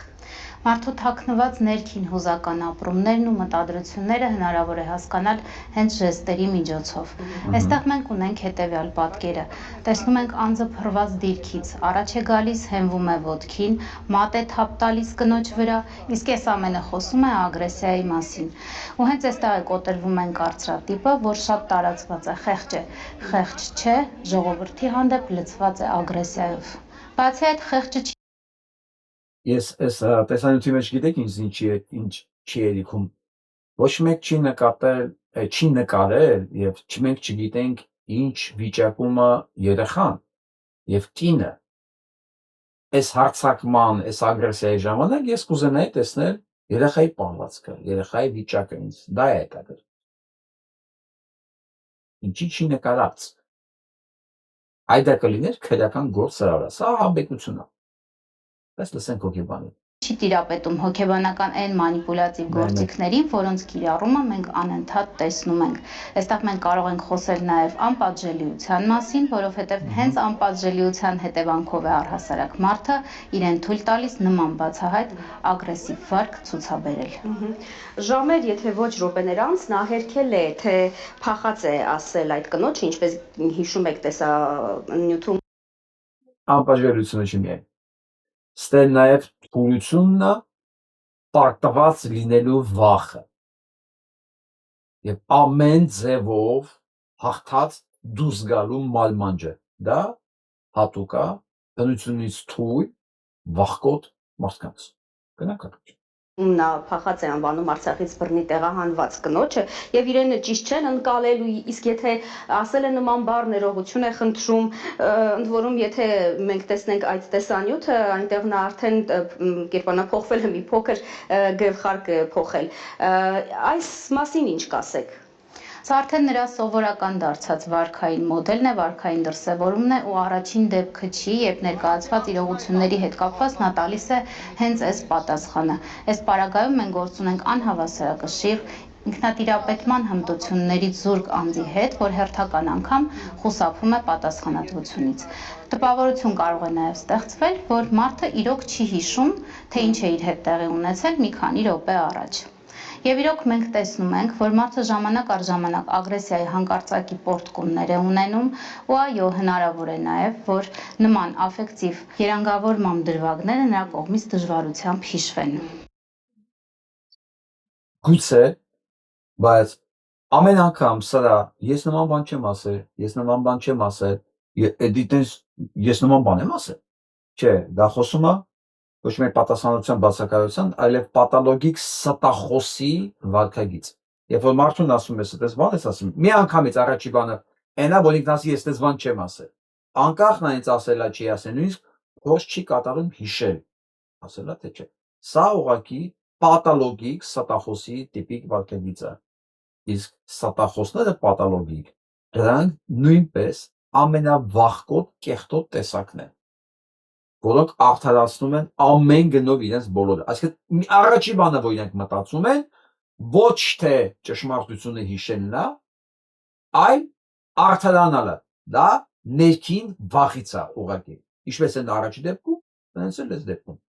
Մարդու թաքնված ներքին հուզական ապրումներն ու մտադրությունները հնարավոր է հասկանալ հենց ժեստերի միջոցով։ Այստեղ մենք ունենք հետևյալ պատկերը։ Տեսնում ենք անձը փռված դիրքից, առաջ է գալիս, հենվում է ոտքին, մատ է թափ տալիս կնոջ վրա, իսկ այս ամենը խոսում է ագրեսիայի մասին։ Ու հենց այստեղ է կոտրվում են կարծրատիպը, որ շատ տարածված է, խեղճ չէ, ժողովրդի հանդեպ լցված է ագրեսիայով։ Բացի այդ, խեղճը Ես այս տեսանյութի մեջ գիտեք ինչ չի երիքում։ Ոչ մեկ չի նկարել եւ մենք չգիտենք ինչ վիճակում է երեխան եւ կինը։ Այս հարցակման, այս ագրեսիայի ժամանակ ես կուզենայի տեսնել երեխայի պահվածքը, երեխայի վիճակը, ինձ դա է հետաքրքիր։ Ինչի չի նկարած։ Այդ դա կլիներ քրեական գործարարը, սա աբեկություն է։ Let's listen հոգեբանի։ չի տիրապետում հոգեբանական այն մանիպուլատիվ գործիքներին, որոնց կիրառումը մենք անընդհատ տեսնում ենք։ Այստեղ մենք կարող ենք խոսել նաև անպատժելիության մասին, որովհետև հենց անպատժելիության հետևանքով է առհասարակ մարդը իրեն թույլ տալիս նման բացահայտ ագրեսիվ վարք ցուցաբերել։ Ժամեր, եթե ոչ րոպեներ անց նա հերքել է, թե փախած է ասել այդ կնոջը, ինչպես հիշում եք տեսանյութում։ Անպատժելիությունը չի միայն։ Ստե նաև թուլությունն պարտված լինելու վախը եւ ամեն ձևով հաղթած դուրս գալու մալմանջը դա հատուկ է բնությունից թույլ վախկոտ մարդկանց գնահատակ Նա փախած է անվանում Արցախից բռնի տեղահանված կնոջը եւ իրեն ճիշտ չեն ընկալելու, իսկ եթե ասել է նման բառ ներողություն է խնդրում, ընդ որում եթե մենք տեսնենք այդ տեսանյութը, այնտեղ նա արդեն կերպանափոխվել է մի փոքր գլխարկ փոխել։ Այս մասին ինչ կասեք։ Սա արդեն նրա սովորական դարձած վարքային մոդելն է, վարքային դրսևորումն է ու առաջին դեպքը չի, երբ ներկայացված իրողությունների հետ կապված նա տալիս է հենց այս պատասխանը։ Այս պարագայում մենք գործ ունենք անհավասարակշիռ ինքնատիրապետման հմտություններից զուրկ անձի հետ, որ հերթական անգամ խուսափում է պատասխանատվությունից։ Տպավորություն կարող է նաև ստեղծվել, որ մարդը իրոք չի հիշում, թե ինչ է իր հետ տեղի ունեցել մի քանի րոպե առաջ։ Եվ իրոք մենք տեսնում ենք, որ մարդը ժամանակ առ ժամանակ ագրեսիայի հանկարծակի պոռթկումներ է ունենում ու այո, հնարավոր է նաև, որ նման աֆեկտիվ երանգավորման դրվագները նրա կողմից դժվարությամբ հիշվեն։ Գուցե, բայց ամեն անգամ սրա ես նման բան չեմ ասել, ես նման բան չեմ ասել, ես նման բան եմ ասել։ Չէ, դա խոսում է ոչ միայն պատասխանատվության բացակայության, այլև պաթոլոգիկ ստախոսի վարքագիծ։ Երբ որ մարդուն ասում ես, այդպես բան ես ասում, մի անգամից առաջի բանը, այնա որ ինքն ասի, ես այդպես բան չեմ ասել։ Անկախ նա ինձ ասելա չի ասել, նույնիսկ փոս չի կատարում հիշել, ասելա թե չէ։ Սա ուղղակի պաթոլոգիկ ստախոսի տիպիկ վարքագիծ է։ Իսկ ստախոսները պաթոլոգիկ, դրանք նույնպես ամենավախկոտ կեղտոտ տեսակն են, որոնք արդարացնում են ամեն գնով իրենց բոլորը։ Այսինքն առաջի բանը, որ իրենք մտածում են, ոչ թե ճշմարտությունը հիշելն է, այլ արդարանալը։ Դա ներքին վախից է ուղղակի։ Ինչպես են առաջի դեպքում, այնպես էլ այս դեպքում։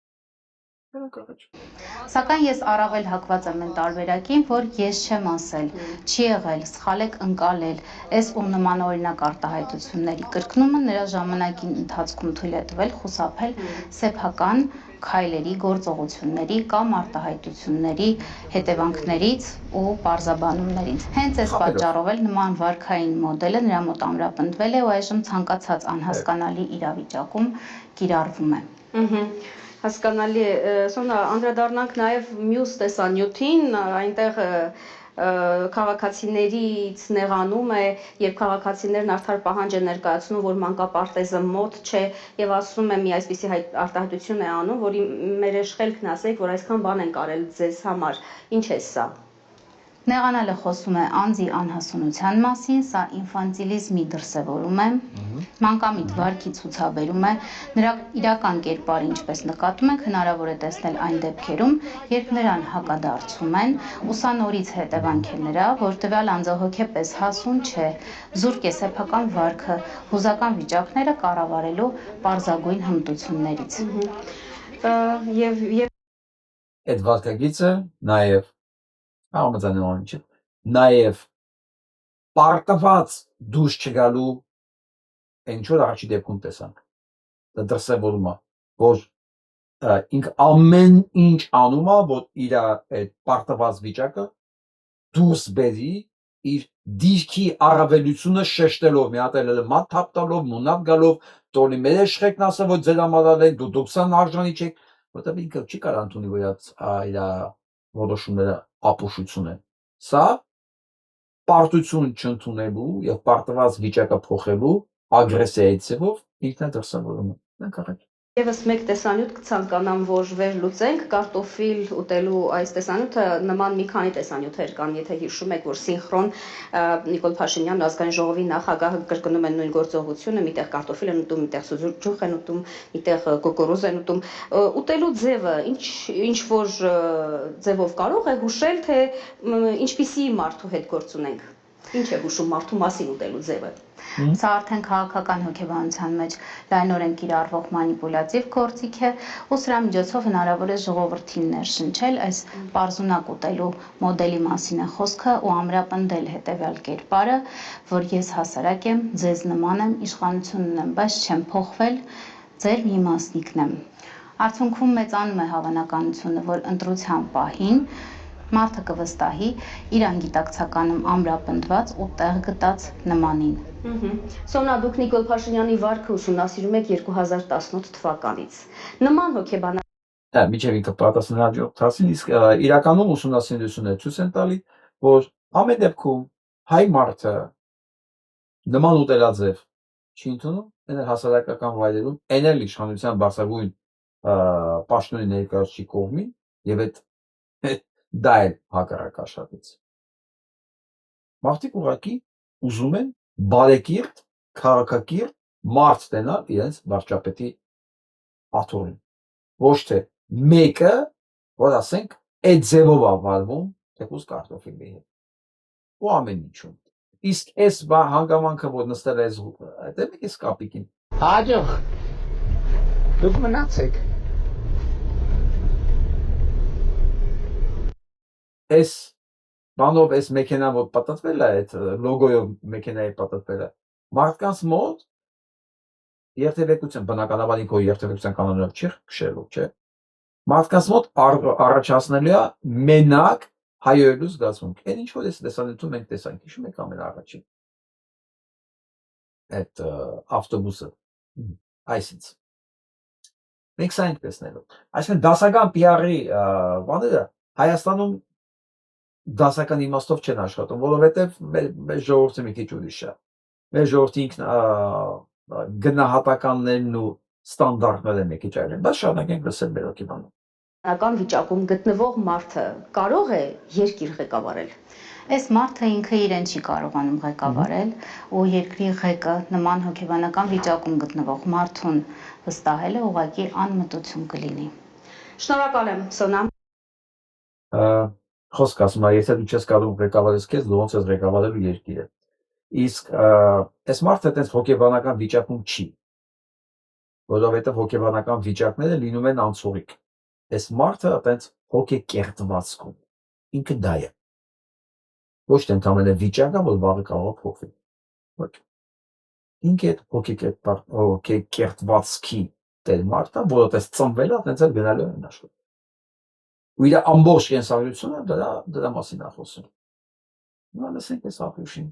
Սակայն ես առավել հակված եմ այն տարբերակին, որ ես չեմ ասել, չի եղել, սխալ եք ընկալել, այս ու նման օրինակ արտահայտությունների կրկնումը նրա ժամանակի ընթացքում թույլ է տվել խուսափել սեփական քայլերի, գործողությունների կամ արտահայտությունների հետևանքներից ու պարզաբանումներից։ Հենց այս պատճառով էլ նման վարքային մոդելը նրա մոտ ամրապնդվել է ու այժմ ցանկացած անհասկանալի իրավիճակում կիրառվում է։ Հասկանալի է, Սոնա, անդրադառնանք նաև մյուս տեսանյութին, այնտեղ քաղաքացիներից նեղանում է, երբ քաղաքացիներն արդար պահանջ են ներկայացնում, որ մանկապարտեզը մոտ չէ եւ ասում է մի այսպիսի արտահայտություն է անում, որի մեր երեխեքն ասեք, որ այսքան բան են կարել ձեզ համար, ինչ է սա։ Նեղանալը խոսում է անձի անհասունության մասին, սա ինֆանտիլիզմի դրսևորում է, մանկամիտ վարքի ցուցաբերում է, նրա իրական կերպարը, ինչպես նկատում ենք, հնարավոր է տեսնել այն դեպքերում, երբ նրան հակադարձում են, ու սա նորից հետևանք է նրա, որ տվյալ անձը հոգեպես հասուն չէ, զուրկ է սեփական վարքը, հուզական վիճակները կառավարելու պարզագույն հմտություններից։ Այդ վարքագիծը նաև պարտված դուրս չգալու այն ինչ որ առաջի դեպքում տեսանք։ Դա դրսևորում է, որ ինք ամեն ինչ անում է, որ իր այդ պարտված վիճակը դուրս բերի իր դիրքի առավելությունը շեշտելով, մի հատ էլ մատ թափ տալով, մունակ գալով, տոնի մեր երեխեքն ասեն, որ ձեր համար եք, դուք արժանի չեք, որտեղ ինքը չի կարող ընդունի, որ իր որոշումները ապուշություն են։ Սա պարտություն չընդունելու եւ պարտված վիճակը փոխելու ագրեսիայի ձևով ինքն է դրսևորում։ Եվս մեկ տեսանյութ կցանկանամ, որ վերլուծենք կարտոֆիլ ուտելու այս տեսանյութը նման մի քանի տեսանյութեր կան, եթե հիշում եք, որ սինխրոն Նիկոլ Փաշինյանն ազգային ժողովի նախագահը կրկնում են նույն գործողությունը, միտեղ կարտոֆիլ են ուտում, միտեղ սուջուխ են ուտում, միտեղ կոկորոզ են ուտում։ Ուտելու ձևը ինչ որ ձևով կարող է հուշել, թե ինչպիսի մարդու հետ գործ ունենք։ Ինչ է հուշում մարդու մասին ուտելու ձևը։ Սա արդեն քաղաքական հոգեբանության մեջ լայնորեն կիրառվող մանիպուլյատիվ գործիք է, ու սրա միջոցով հնարավոր է ժողովրդին ներշնչել այս պարզունակ ուտելու մոդելի մասին է խոսքը ու ամրապնդել հետևյալ կերպարը, որ ես հասարակ եմ, ձեզ նման եմ, իշխանություն ունեմ, բայց չեմ փոխվել, ձեր մի մասնիկն եմ։ Արդյունքում մեծանում է հավանականությունը, որ ընտրության պահին մարդը կվստահի իր անգիտակցականում ամրապնդված ու տեղ գտած նմանին։ Սոնա, դուք Նիկոլ Փաշինյանի վարքը ուսումնասիրում եք 2018 թվականից։ Նման հոգեբանական Միջև ինքը պատասխանատու հասին, իսկ իրականում ուսումնասիրությունները ցույց են տալի, որ ամեն դեպքում հայ մարդը նման ուտելաձև չի ընդունում, այն հասարակական վայրերում, այն էլ իշխանության բարձրագույն պաշտոնի ներկայացուցիչի կողմին, եւ այդ դա է հակառակ աշխատից։ Մարդիկ ուղղակի ուզում են բարեկիրթ, քաղաքակիրթ մարդ ստենալ իրենց վարչապետի աթոռին։ Ոչ թե մեկը, որ ասենք այդ ձևով է վարվում, թեկուզ կարտոֆիլի հետ։ Ու ամեն ինչում։ Իսկ այս հանգամանքը, որ նստել է այդ էս կապիկին։ Հաջող։ Դուք մնացեք։ Այս բանով այս մեքենան որ պատտվել է, այդ լոգոյով մեքենայի պատտվել է, մարդկանց մոտ երթևեկության, բնականաբար ինքո երթևեկության կանոնով չի քշելու, չէ։ Մարդկանց մոտ առաջացնելու է մենակ հայերու զգացմունք։ Այն ինչ որ այս տեսանյութում մենք տեսանք, հիշում եք ամենաառաջին։ Այդ ավտոբուսը, այսինքն մենք սա ենք տեսնելու։ Այսինքն դասական PR-ի բաները Հայաստանում դասական իմաստով չեն աշխատում, որովհետև մեր ժողովուրդը մի քիչ ուրիշ է։ Մեր ժողովրդի գնահատականներն ու ստանդարտները մի քիչ այլ են, բայց շարունակենք լսել մեր հոգեբանը։ Բնական վիճակում գտնվող մարդը կարող է երկիր ղեկավարել։ Այս մարդը ինքը իրեն չի կարողանում ղեկավարել ու երկրի ղեկը նման հոգեբանական վիճակում գտնվող մարդուն վստահելը ուղղակի անմտություն կլինի։ Շնորհակալ եմ, Սոնա։ Խոսք ասում է, եթե դու չես կարող ղեկավարես քեզ, դու ոնց ես ղեկավարելու երկիրը։ Իսկ այս մարդը այդպես հոգեբանական վիճակում չի, որովհետև հոգեբանական վիճակները լինում են անցողիկ։ Այս մարդը այդպես հոգեկերտվածքում ինքը դա է։ Ոչ թե ընդամենը վիճակը, որ վաղը կարող է փոխվել։ Ոչ։ Ինքը հոգեկերտվածքի տեր մարդը, որը այդպես ծնվել է, այդպես էլ գնալու է աշխարհ։ Ու իր ամբողջ կենսագրությունը դրա մասին է խոսում։ Նա լսենք այս ախուշին։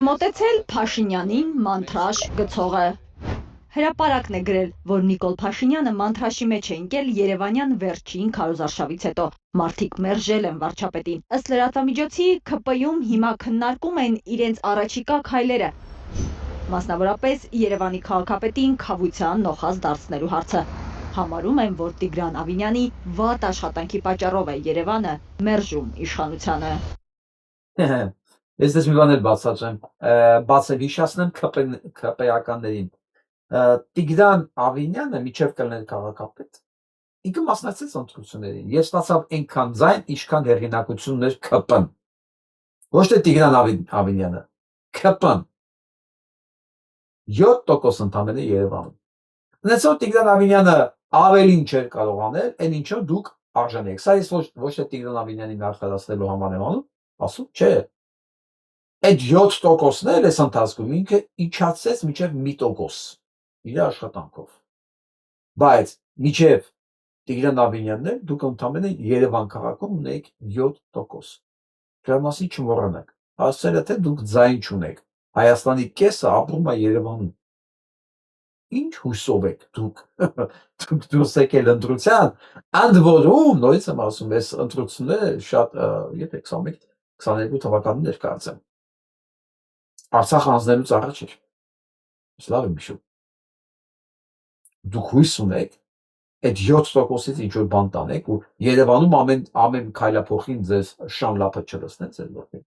Մոտեցել Փաշինյանին մանթրաշ գցողը։ Հրապարակն է գրել, որ Նիկոլ Փաշինյանը մանթրաշի մեջ է ընկել Երևանյան վերջին քարոզարշավից հետո։ Մարդիկ մերժել են վարչապետին։ Ըստ լրատվամիջոցի ՔՊ-ում հիմա քննարկում են իրենց առաջիկա քայլերը։ Մասնավորապես Երևանի քաղաքապետին քավության նոխազ դարձնելու հարցը։ Համարում են, որ Տիգրան Ավինյանի վատ աշխատանքի պատճառով է Երևանը մերժում իշխանությանը։ Ես դες մի բան էլ բացատրեմ, բացել հիշացնեմ ԿՊ-ականներին։ Տիգրան Ավինյանը միջև կլներ քաղաքապետ, ինքը մասնակցեց ընտրություններին եւ ստացավ այնքան ձայն, ինչքան հեղինակություն ուներ ԿՊ-ն։ Ոչ թե Տիգրան Ավինյանը, ԿՊ-ն 7% ընդամենը Երևանում։ Ունեցող Տիգրան Ավինյանը ավելին չէր կարող անել, այն ինչով դուք արժան եք։ Սա ես ոչ թե Տիգրան Ավինյանին արդարացնելու համար եմ անում, ասում չէ։ Այդ 7%-ն էլ այս ընթացքում ինքը իջացեց մինչև 1% իր աշխատանքով։ Բայց մինչև Տիգրան Ավինյանն էլ դուք ընդամենը Երևան քաղաքում ունեք 7%։ Դրա մասին չմոռանաք։ Ասել է թե դուք ձայն չունեք։ Հայաստանի կեսը ապրում է Երևանում։ Ինչ հույսով եք դուք դուրս եկել ընտրության, ընդ որում նորից եմ ասում, այս ընտրությունները շատ, եթե 21-22 թվականին էր կարծեմ։ Արցախ անցնելուց առաջ էր։ Լավ եմ հիշում։ դուք հույս ունեք այդ 7%-ից ինչ որ բան տանեք ու Երևանում ամեն քայլափոխին ձեզ շանլափը չլսնեն ձեր ոտքին։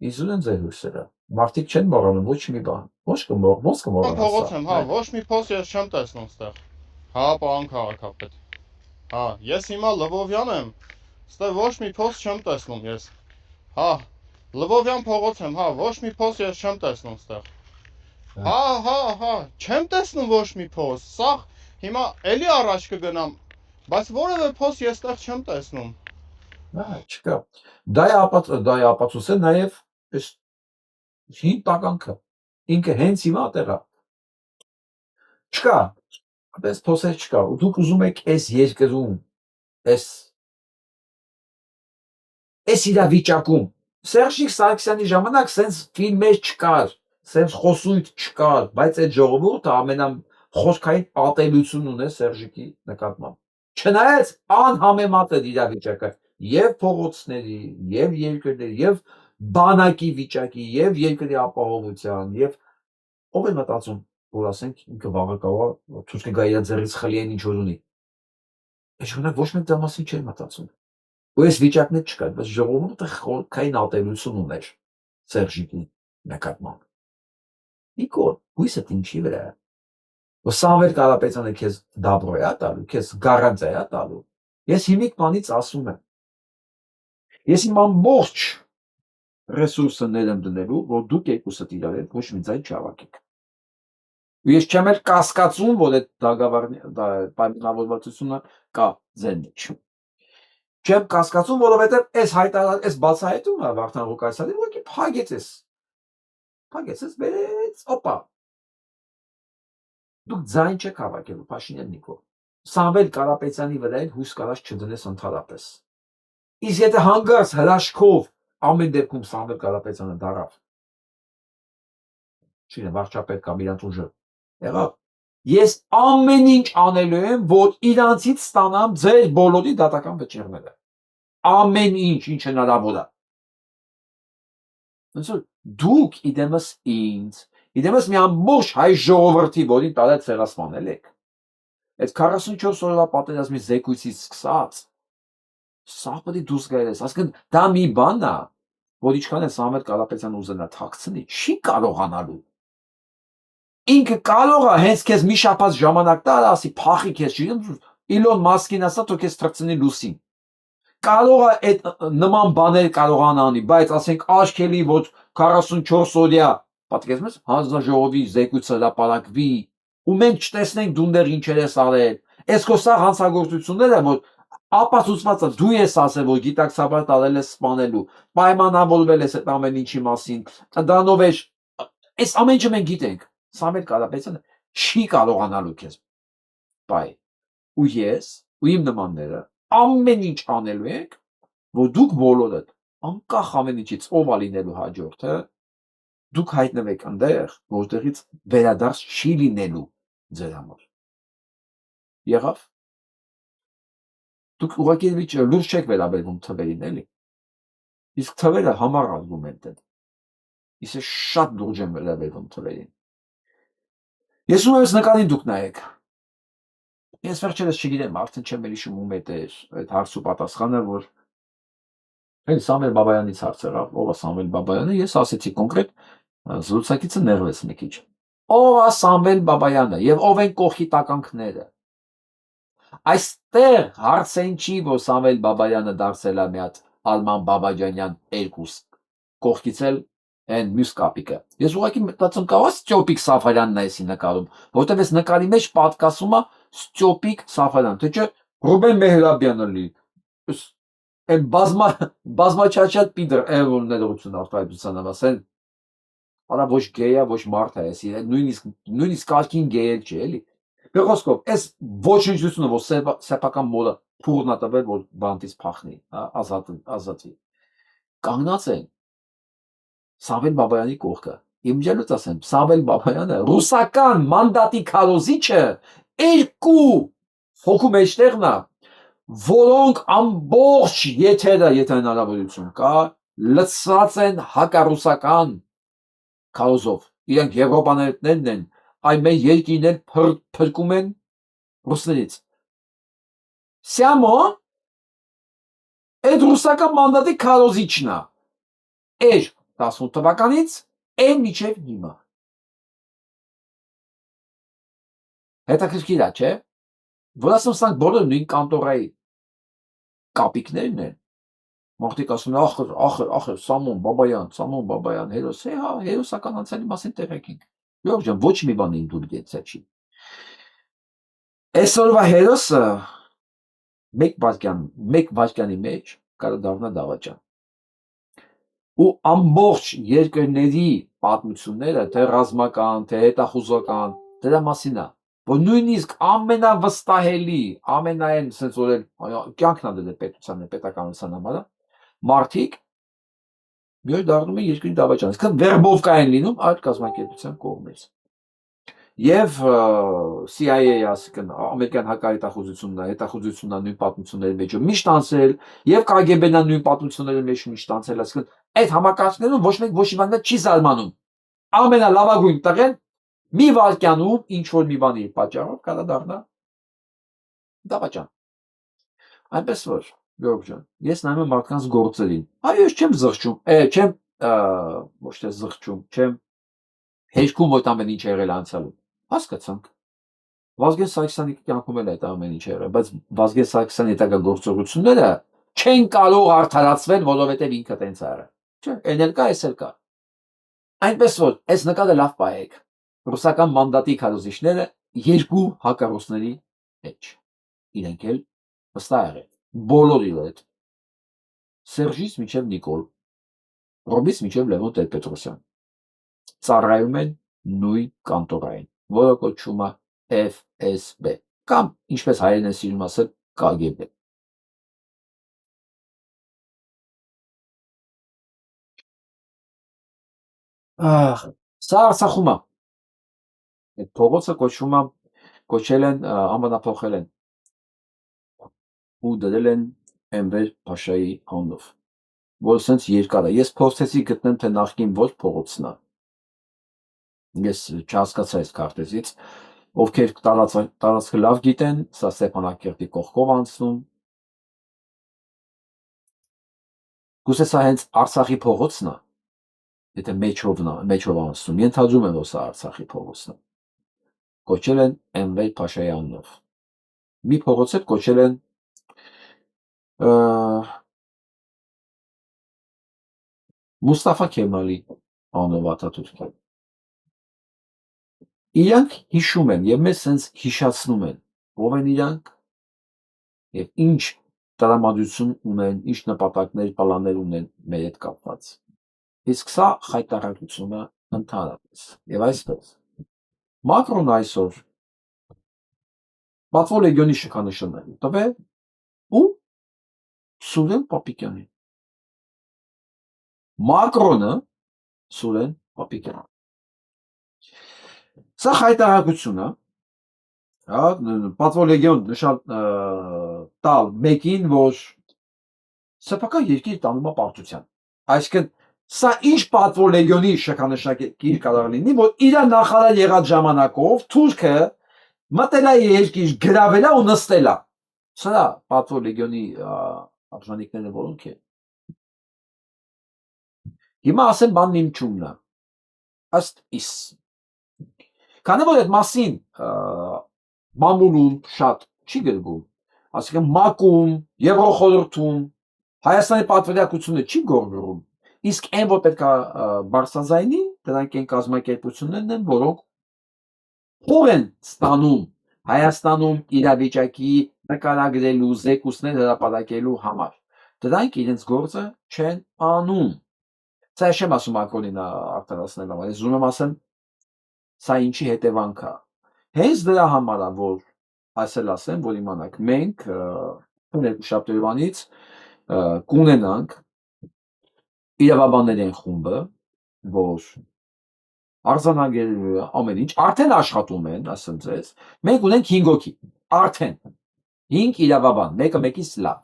Իզուր են ձեր հույսերը։ Մարդիկ չեն մոռանում ոչ մի բան։ Ոնց կմոռանաս։ Փողոց եմ, հա, ոչ մի փոս ես չեմ տեսնում ստեղ։ Հա, պարոն քաղաքապետ։ Հա, ես հիմա Լվովյան եմ։ Ստեղ ոչ մի փոս չեմ տեսնում ես։ Հա, Լվովյան փողոց եմ, հա, ոչ մի փոս ես չեմ տեսնում ստեղ։ Հա, չեմ տեսնում ոչ մի փոս։ Սա հիմա էլի առաջ կգնամ, բայց որևէ փոս ես ստեղ չեմ տեսնում։ Հա, չկա։ Դա է ապացուցել նաև այս հին տականքը։ Ինքը հենց հիմա տեղա։ Չկա։ Այդպես փոսեր չկա։ Ու դուք ուզում եք այս երկրում, այս իրավիճակում Սերժիկ Սարգսյանի ժամանակ սենց ֆիլմեր չկար, սենց խոսույթ չկար, բայց այդ ժողովուրդը ամենախոշքային ատելություն ունե Սերժիկի նկատմամբ։ Չնայած անհամեմատ է իրավիճակը եւ փողոցների, եւ երկրների, եւ բանակի վիճակի, եւ երկրի ապահովության, եւ ով է մտածում, որ ասենք ինքը վաղը կարող է ցույց կգա իր ձեռից խլիեն ինչ որ ունի։ Այս ժամանակ ոչ մեկ դա մասին չէր մտածում։ Ու այս վիճակն էլ չկար, բայց ժողովուրդը խորքային ատելություն ուներ Սերժիկի նկատմամբ։ Նիկոլ, հույսդ ինչի վրա է։ Որ Սամվել Կարապետյանը քեզ դաբրո է տալու, քեզ գարանտիա է տալու։ Ես հիմիկ բանից ասում եմ։ Ես իմ ամբողջ ռեսուրսը ներեմ դնելու, որ դուք երկուսդ իրար հետ ոչ մի ձայն չհավաքեք։ Ու ես չեմ էլ կասկածում, որ այդ պայմանավորվածությունը կա ձեր մեջ։ Չեմ կասկածում, որովհետև այս բացահայտումը Վարդան Ղուկասյանի ուղղակի փագեց, բերեց, օպա։ Դուք ձայն չեք հավաքելու, Փաշինյան Նիկոլ։ Սամվել Կարապետյանի վրա էլ հույս կարած չդնես ընդհանրապես։ Իսկ եթե հանգարց հրաշքով ամեն դեպքում Սամվել Կարապետյանը դարավ, չինը վարչապետ կամ իրանց ուժը եղավ, ես ամեն ինչ անելու եմ, որ իրանցից ստանամ ձեր բոլորի դատական վճիռները։ Ամեն ինչ հնարավոր է։ Ոնց որ դուք իդեմս ինձ, իդեմս մի ամբողջ հայ ժողովրդի, որին տարած ցեղասպանել եք։ Այդ 44 օրվա պատերազմի զեկույցից սկսած սա պետք է դուրս գայես, ասկն դա մի բան է, որ ինչքան է Սամվել Կարապետյանը ուզենա թաքցնի, չի կարողանալու։ Ինքը կարող է հենց քեզ մի շաբաթ ժամանակ տալ, ասի փախի քեզ, Իլոն Մասկին ասա, թող քեզ թրծնի լուսին։ Կարող է այդ նման բաներ կարողանա անի, բայց ասենք աչքելի ոչ 44 օրյա, պատկերացնում ես, հանձնաժողովի զեկույցը հրապարակվի, ու մենք չտեսնենք դու դեռ ինչեր ես արել։ Այս կոսա հանցագործությունները, որ ապացուցված է, դու ես ասել, որ գիտակցաբար տարել ես սպանելու, պայմանավորվել ես այդ ամեն ինչի մասին, դրանով է, այս ամեն ինչը մենք գիտենք, Սամվել Կարապետյանը չի կարողանալու քեզ բայ, ու ես, ու իմ նմանները, ամեն ինչ անելու ենք, որ դուք բոլորդ, անկախ ամեն ինչից ով ա լինելու հաջորդը, դուք հայտնվեք այնտեղ, որտեղից վերադարձ չի լինելու ձեր համար։ Եղավ։ Դուք ուղղակի լուրջ չեք վերաբերվում թվերին, էլի։ Իսկ թվերը համառ արգումենտ են։ Իսկ շատ լուրջ եմ վերաբերվում թվերին։ Ես ուզում եմ նկարին դուք նայեք։ Ես վերջերս չգիտեմ, արդեն չեմ էլի շմում այդ հարցու պատասխանը, որ Սամվել Բաբայանից հարց եղավ, ով է Սամվել Բաբայանը, ես ասեցի կոնկրետ զրուցակիցը նեղվեց մի քիչ։ Ով է Սամվել Բաբայանը եւ ով են կողքի տականքները։ Այստեղ հարցեն չի, որ Սամվել Բաբայանը դարձել է մի հատ Արման Բաբաջանյան 2 կողքից էլ այն մյուս կապիկը։ Ես ուղղակի մտածում կարող է Ստյոպիկ Սաֆարյանն է էսի նկարում, որտեղ այս նկարի մեջ պատկասում է Ստյոպիկ Սաֆարյան, թե չէ Ռուբեն Մեհրաբյանը լի։ Այն բազմաչաչատ պիդր որ ներողություն արտահայտության համասեն։ Արա ոչ գեյ է, ոչ մարդ է, էսի նույնիսկ կարգին գեյ չէ, էլի։ Բեղոսկով, այս ոչնչությունը, որ սեփական մոդը փուրնա տվել, որ բանտից փախնի, ազատվի։ Կանգնած են Սամվել Բաբայանի կողքը։ Իմ ջելուց ասեմ, Սամվել Բաբայանը ռուսական մանդատի քարոզիչը 2 հոգու մեջտեղն է, որոնք ամբողջ եթերը, եթե հնարավորություն կա, լցած են հակառուսական քարոզով։ Իրենք եվրոպաներն են, այն մեր երկիրն էլ փրկում են ռուսներից։ Սյամո այդ ռուսական մանդատի քարոզիչն է։ Էր 18 թվականից այն միջև հիմա։ Հետաքրքիր է, չէ՞։ Որ ասում սրանք բոլորը նույն կանտորայի կապիկներն են։ Մարդիկ ասում են ախր Սամոն Բաբայան, հերոս է, հա, հերոսական անցյալի մասին տեղեկ ենք։ Յոբ ջան, ոչ մի բան ինձ դուր գեցա չի։ Այսօրվա հերոսը մեկ վայրկյանի մեջ կարող դառնա դավաճան։ Ու ամբողջ երկրների պատմությունները, թե ռազմական, թե հետախուզական, դրա մասին է, որ նույնիսկ ամենավստահելի, ամենայն sense որ կյանքն ա դել պետության, պետականության համար, մարդիկ մի օր դառնում են երկրի դավաճան, այսինքն վերբովկա են լինում այդ կազմակերպության կողմից։ Եվ CIA-ը, այսինքն ամերիկյան հակահետախուզությունն է, հետախուզությունն է նույն պատմությունների մեջ միշտ անցել, եւ KGB-ն է նույն պատմությունների մեջ միշտ անցել, այսինքն այդ համակարգներում ոչ մեկ ոչ մի բան չի զարմանում։ Ամենալավագույն տղեն մի վայրկյանում ինչ որ մի բանի պատճառով կարա դառնա դավաճան։ Այնպես որ, Գյորգ ջան, ես նայում եմ մարդկանց գործերին։ Այո, ես չեմ զղջում, չեմ ոչ թե զղջում, չեմ հերքում որ ամեն ինչ եղել անցյալում։ Հասկացանք։ Վազգեն Սարգսյանի կյանքում էլ այդ ամեն ինչ եղել, բայց Վազգեն Սարգսյանի հետագա գործողությունները չեն կարող արդարացվել, որովհետև ինքը տենց ա եղել։ Չէ, այն էլ կա, այս էլ կա։ Այնպես որ, այս նկատը լավ պահեք։ Ռուսական մանդատի քարոզիչները երկու հակառուսների մեջ։ Իրենք էլ վստահ եղել։ Բոլոր իրդ։ Սերժից մինչև Նիկոլ, Ռոբից մինչև Լևոն Տեր-Պետրոսյան։ Ծառայում են նույն կանտորային, որը կոչվում է FSB, կամ ինչպես հայերեն են սիրում ասել KGB։ Սա Արցախում է։ Այդ փողոցը կոչել են, անվանափոխել են ու դրել են Էնվեր Փաշայի անունով, որ սենց երկար է։ Ես փորձեցի գտնեմ, թե նախկին ոչ փողոցն է։ Ես չհասկացա այս քարտեզից, ովքեր տարածքը լավ գիտեն, սա Ստեփանակերտի կողքով անցնում։ Գուցե սա հենց Արցախի փողոցն է, եթե մեջով անցնում, ենթադրում եմ, որ սա Արցախի փողոցն է։ Կոչել են Էնվեր Փաշայի անունով։ Մի փողոց էլ կոչել են Մուստաֆա Քեմալի անունով Աթաթուրքի։ Իրանք հիշում են եւ մեզ սենց հիշացնում են, ով են իրանք եւ ինչ տրամադրություն ունեն, ինչ նպատակներ, պլաններ ունեն մեր հետ կապված։ Իսկ սա խայտարակություն է ընդհանրապես։ Եվ այսպես Մակրոն այսօր Պատվո լեգիոնի շքանշան տվել ու Սուրեն Պապիկյանին։ Մակրոնը Սուրեն Պապիկյանին։ Սա խայտարակություն է, Պատվո լեգիոն նշան տալ մեկին, որ սեփական երկիր տանում է պարտության։ Այսինքն սա ինչ Պատվո լեգիոնի շքանշանակիր կարող լինի, որ իր նախարար եղած ժամանակով թուրքը մտել է երկիր, գրավել է ու նստել է։ Սա Պատվո լեգիոնի արժանինքները որոնք են։ Հիմա ասեմ բանն իմ ճումն է։ Ըստ իս։ Քանի որ այդ մասին մամուլում շատ չի գրվում, այսինքն ՄԱԿ-ում, Եվրոխորհրդում, Հայաստանի պատվիրակությունը չի գորգրում, իսկ այն որ պետք է բարձրաձայնի, դրանք են կազմակերպություններն են, որոնք փող են ստանում Հայաստանում իրավիճակի նկարագրելու, զեկույցներ հրապարակելու համար։ Դրանք իրենց գործը չեն անում։ Սա չեմ ասում Մակրոնին արտարացնել համար, ես ուզում եմ ասեմ սա ինչի հետևանք է։ Հենց դրա համար է, որ այսել ասեմ, որ իմանաք, մենք երկուշաբթիվանից կունենանք իրավաբանների խումբը, որ արձանագրելու ամեն ինչ, արդեն աշխատում են, ասեմ ձեզ, մենք ունենք 5 հոգի, արդեն 5 իրավաբան, մեկը մեկից լավ։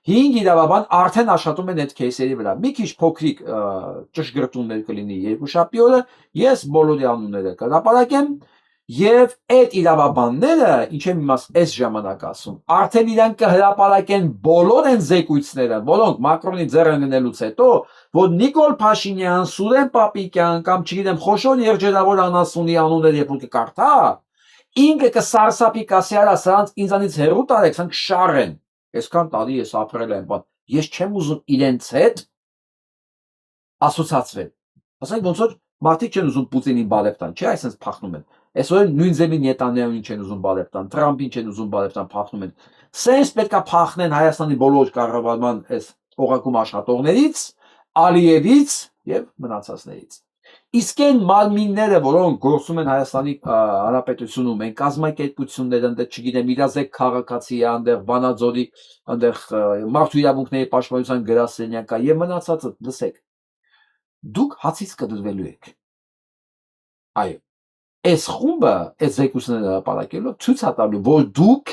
5 իրավաբան արդեն աշխատում են այդ кейսերի վրա։ Մի քիչ փոքրիկ ճշգրտումներ կլինի երկուշաբթի օրը, ես բոլորի անունները կհրապարակեմ եւ այդ իրավաբանները, ինչ եմ իմաց այս ժամանակ ասում, արդեն իրանք կհրապարակեն բոլոր այն զեկույցները, որոնք Մակրոնի ձեռը գնելուց հետո, որ Նիկոլ Փաշինյան, Սուրեն Պապիկյան կամ չգիտեմ խոշոր երջերավոր անասունի անունները երբ որ կկարդա, ինքը կսարսափի կասի արա սրանց ինձանից հեռու տարեք, սրանք շար են։ Այսքան տարի ես ապրել եմ, բայց ես չեմ ուզում իրենց հետ ասոցացվել։ Ասենք ոնց որ մարդիկ չեն ուզում Պուտինին բարև տան, չէ, այսպես փախնում են։ Այսօր նույն ձևի Նետանյահուին չեն ուզում բարև տան, Թրամփին չեն ուզում բարև տան, փախնում են։ Սենց պետքա փախնեն Հայաստանի բոլոր կառավարման այս օղակում աշխատողներից, Ալիևից եւ մնացածներից։ Իսկ այն մարմինները, որոնք գործում են Հայաստանի Հանրապետությունում, են կազմակերպություններ, այնտեղ չգիտեմ, իրազեկ քաղաքացի է, այնտեղ Վանաձորի, այնտեղ մարդու իրավունքների պաշտպանության գրասենյակա եւ մնացածը, լսեք։ Դուք հացից կդրվելու եք։ Այո։ Այս խումբը, այս զեկույցները հրապարակելով ցույց է տալու, որ դուք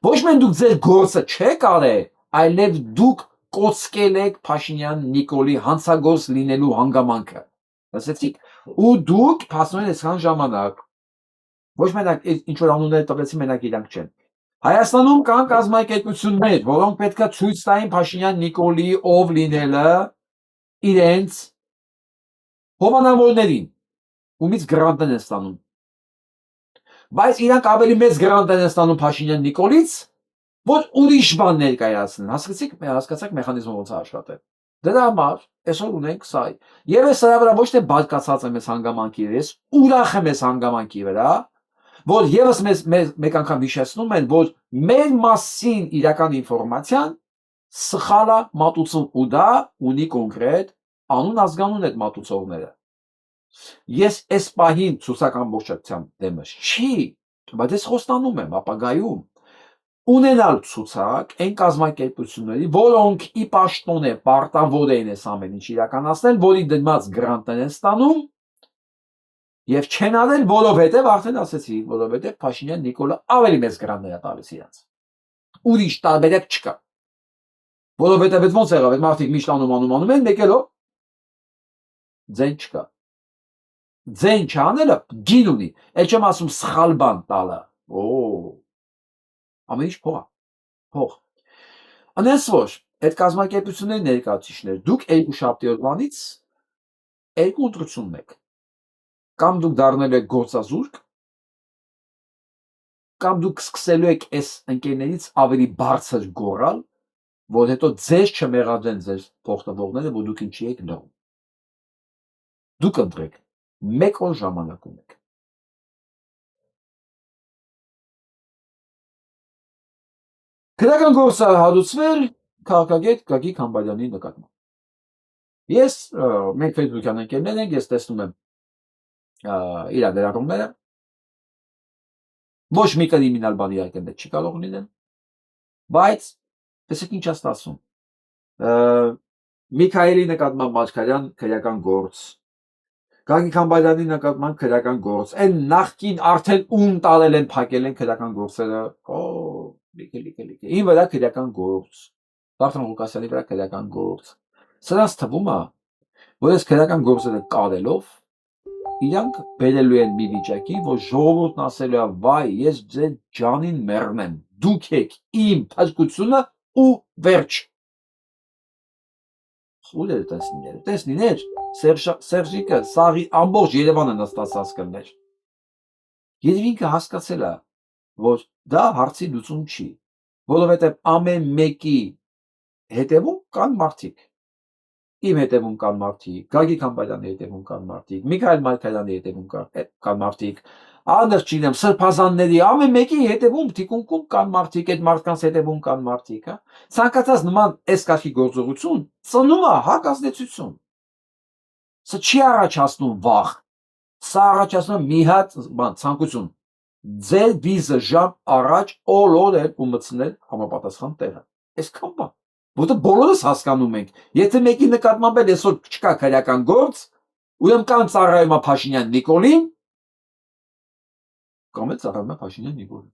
ոչ միայն դուք ձեր գործը չեք արել, այլև դուք կոծկել եք Փաշինյան Նիկոլի հանցագործ լինելու հանգամանքը։ Լսեցիք, ու դուք փաստորեն այսքան ժամանակ ոչ մենակ ինչ որ անունները տվեցի մենակ իրանք չեն։ Հայաստանում կան կազմակերպություններ, որոնք պետքա ցույց տային Փաշինյան Նիկոլի ով լինելը իրենց հովանավորներին, ումից գրանտներ են ստանում։ Բայց իրանք ավելի մեծ գրանտներ են ստանում Փաշինյան Նիկոլից, որ ուրիշ բան ներկայացնեն։ Հասկացաք մեխանիզմը ոնց է աշխատել։ Դրա համար այսօր ունենք սա։ Եվ այս սրա վրա ոչ թե բարկացած եմ այս հանգամանքի վրա, ես ուրախ եմ այս հանգամանքի վրա, որ եւս մեկ անգամ հիշեցնում են, որ մեր մասին իրական ինֆորմացիան սխալ է մատուցում ու դա ունի կոնկրետ անուն ազգանուն այդ մատուցողները։ Ես այս պահին ցուցակ ամբողջությամբ դեմս չի, բայց ես խոստանում եմ ապագայում ունենալ ցուցակ այն կազմակերպությունների, որոնք ի պաշտոն է պարտավոր են այս ամեն ինչ իրականացնել, որի դիմաց գրանտներ են ստանում եւ չեն արել, որովհետեւ արդեն ասեցի, որովհետեւ Փաշինյան Նիկոլը ավելի մեծ գրանտներ է տալիս իրանց։ Ուրիշ տարբերակ չկա։ Որովհետեւ այդ ոնց եղավ, այդ մարդիկ միշտ անում են, եկելով ձեն չկա։ Ձեն չանելը գին ունի, էլ չեմ ասում սխալ բան տալը։ Ամեն ինչ փող է, փող։ Անես որ այդ կազմակերպությունների ներկայացուցիչներ, դուք երկուշաբթի օրվանից երկու ընտրություն ունեք։ Կամ դուք դառնելու եք գործազուրկ, կամ դուք սկսելու եք այս ընկերներից ավելի բարձր գոռալ, որ հետո ձեզ չմեղադրեն ձեր փոխտվողները, որ դուք ինչի եք լռում։ Դուք ընտրեք, մեկ օր ժամանակ ունեք։ Քրական գործը հարուցվել քաղաքագետ Գագիկ Համբալյանի նկատմամբ։ Մենք Facebook-յան ընկերներ ենք, ես տեսնում եմ իր դերակատարները։ Ոչ մի կրիմինալ բան իհարկե չի կարող լինել, բայց տեսեք ինչ է ստացվում։ Միքայելի նկատմամբ Մաչքարյան քրական գործ, Գագիկ Համբալյանի նկատմամբ քրական գործ, այն նախքին արդեն ում տարել են, փակել են քրական գործերը, լիքը, ին վրա քրական գործ, Վարդան Ղուկասյանի վրա քրական գործ։ Սրանց թվում է, որ այս քրական գործերը կարելով իրանք բերելու են մի վիճակի, որ ժողովուրդն ասելու է, վայ, ես ձեր ջանին մեռնեմ, դուք եք իմ փրկությունը ու վերջ։ Ուր է տեսնիներ, Սերժիկը սաղի ամբողջ Երևանը նստացած կներ։ Եվ ինքը հասկացել է, որ դա հարցի լուծում չի, որովհետև ամեն մեկի հետևում կան մարդիկ։ Իմ հետևում կան մարդիկ, Գագիկ Համբալյանի հետևում կան մարդիկ, Միքայել Մալքարյանի հետևում կան մարդիկ, անդր չգիտեմ, սրբազանների ամեն մեկի հետևում թիկունքում կան մարդիկ, այդ մարդկանց հետևում կան մարդիկ, հա։ Ցանկացած նման այս կարգի գործողություն ծնում է հակազդեցություն։ Սա չի առաջացնում վախ, սա առաջացնում մի հատ ցանկություն։ Ձեր վիզը ժամ առաջ օլորել ու մտցնել համապատասխան տեղը։ Այսքան բան։ Որտեղ բոլորս հասկանում ենք, եթե մեկի նկատմամբ էլ այսօր չկա քրական գործ, ուրեմն կամ ծառայում է Փաշինյան Նիկոլին, կամ էլ ծառայում է Փաշինյան Նիկոլին։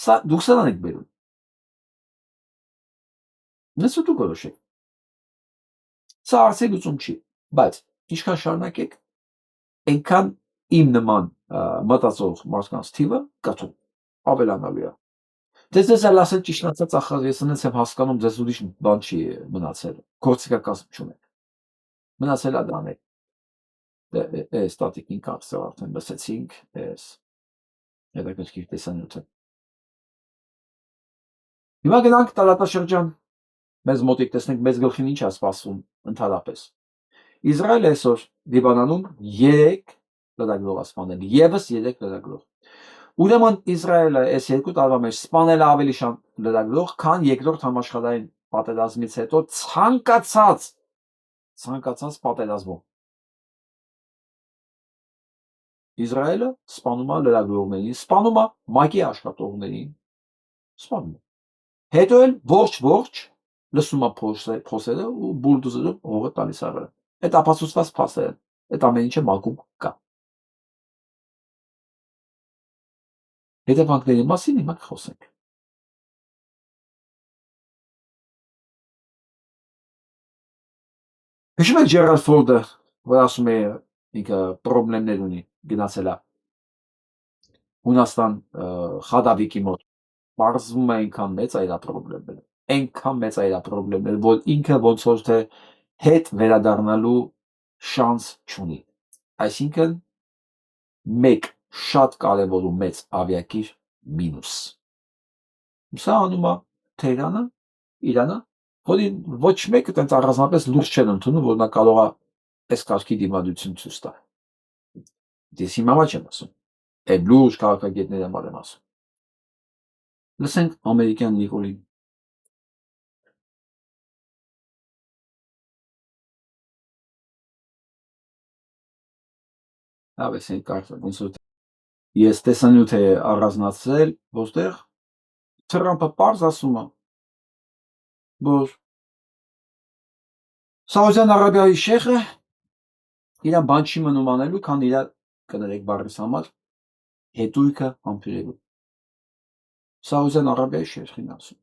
Սա դուք սրան եք բերում։ Նեսու դուք որոշեք։ Սա արցի լուծում չի, բայց ինչքան շարունակեք, այնքան իմ նման մտածող մարդկանց թիվը կաթում ավելանալու է։ Դες էլ ասել ճիշտ ասած ախր ես ինձ եմ հասկանում ձեզ ուրիշ բան չի մնացել։ Գործիքակազմ չունեք։ Մնացել է դանել։ Դե ստատիկին կարծրալ արդեն լսեցինք, էս հետաքրքիր տեսանյութը։ Հիմա գնանք տարածաշրջան։ Մեզ մոտիկ տեսնենք մեզ գլխին ինչ է սպասվում ընդհանրապես։ Իսրայելը այսօր Լիբանանում 3 լրագրող սպանել, եւս 3 լրագրող։ Ուրեմն Իսրայելը այս 2 տարվա մեջ սպանել է ավելի շատ լրագրող, քան երկրորդ համաշխարհային պատերազմից հետո ցանկացած պատերազմով։ Իսրայելը սպանում է լրագրողներին, սպանում է ՄԱԿ-ի աշխատողներին, սպանում է։ Հետո էլ ողջ լսում է փոսերը ու բուլդոզերով հողը տալիս է վրա։ Այդ ապացուցված փաստեր են։ Այդ ամեն ինչը ՄԱԿ-ում կա։ Հետևանքների մասին հիմա կխոսենք։ Հիշում եք Ջերալդ Ֆորդը, որ ասում է ինքը պրոբլեմներ ունի, գնացել է Հունաստան Խադավիկի մոտ։ Պարզվում է այնքան մեծ է իր պրոբլեմները, այնքան մեծ է իր պրոբլեմները, որ ինքը ոնց որ թե հետ վերադառնալու շանս չունի։ Այսինքն մեկ շատ կարևոր ու մեծ ավիակիր մինուս։ Սա անում է Թեհրանը, Իրանը, որին ոչ մեկը տենց առանձնապես լուրջ չեն ընդունում, որ նա կարող է այս կարգի դիմադրություն ցույց տալ։ Ես հիմա չեմ ասում, այդ լուրջ քաղաքագետների համար եմ ասում։ Լսենք ամերիկյան Նիկոլին։ Ավեսեն կարծեմ, ոնց որ ես տեսանյութ է առանձնացրել, որտեղ Թրամփը պարզ ասում է, որ Սաուդյան Արաբիայի շեխը իրան բան չի մնում անելու, քան իր կներեք բառիս համար հետույքը համբերելու։ Սաուդյան Արաբիայի շեխին ասում։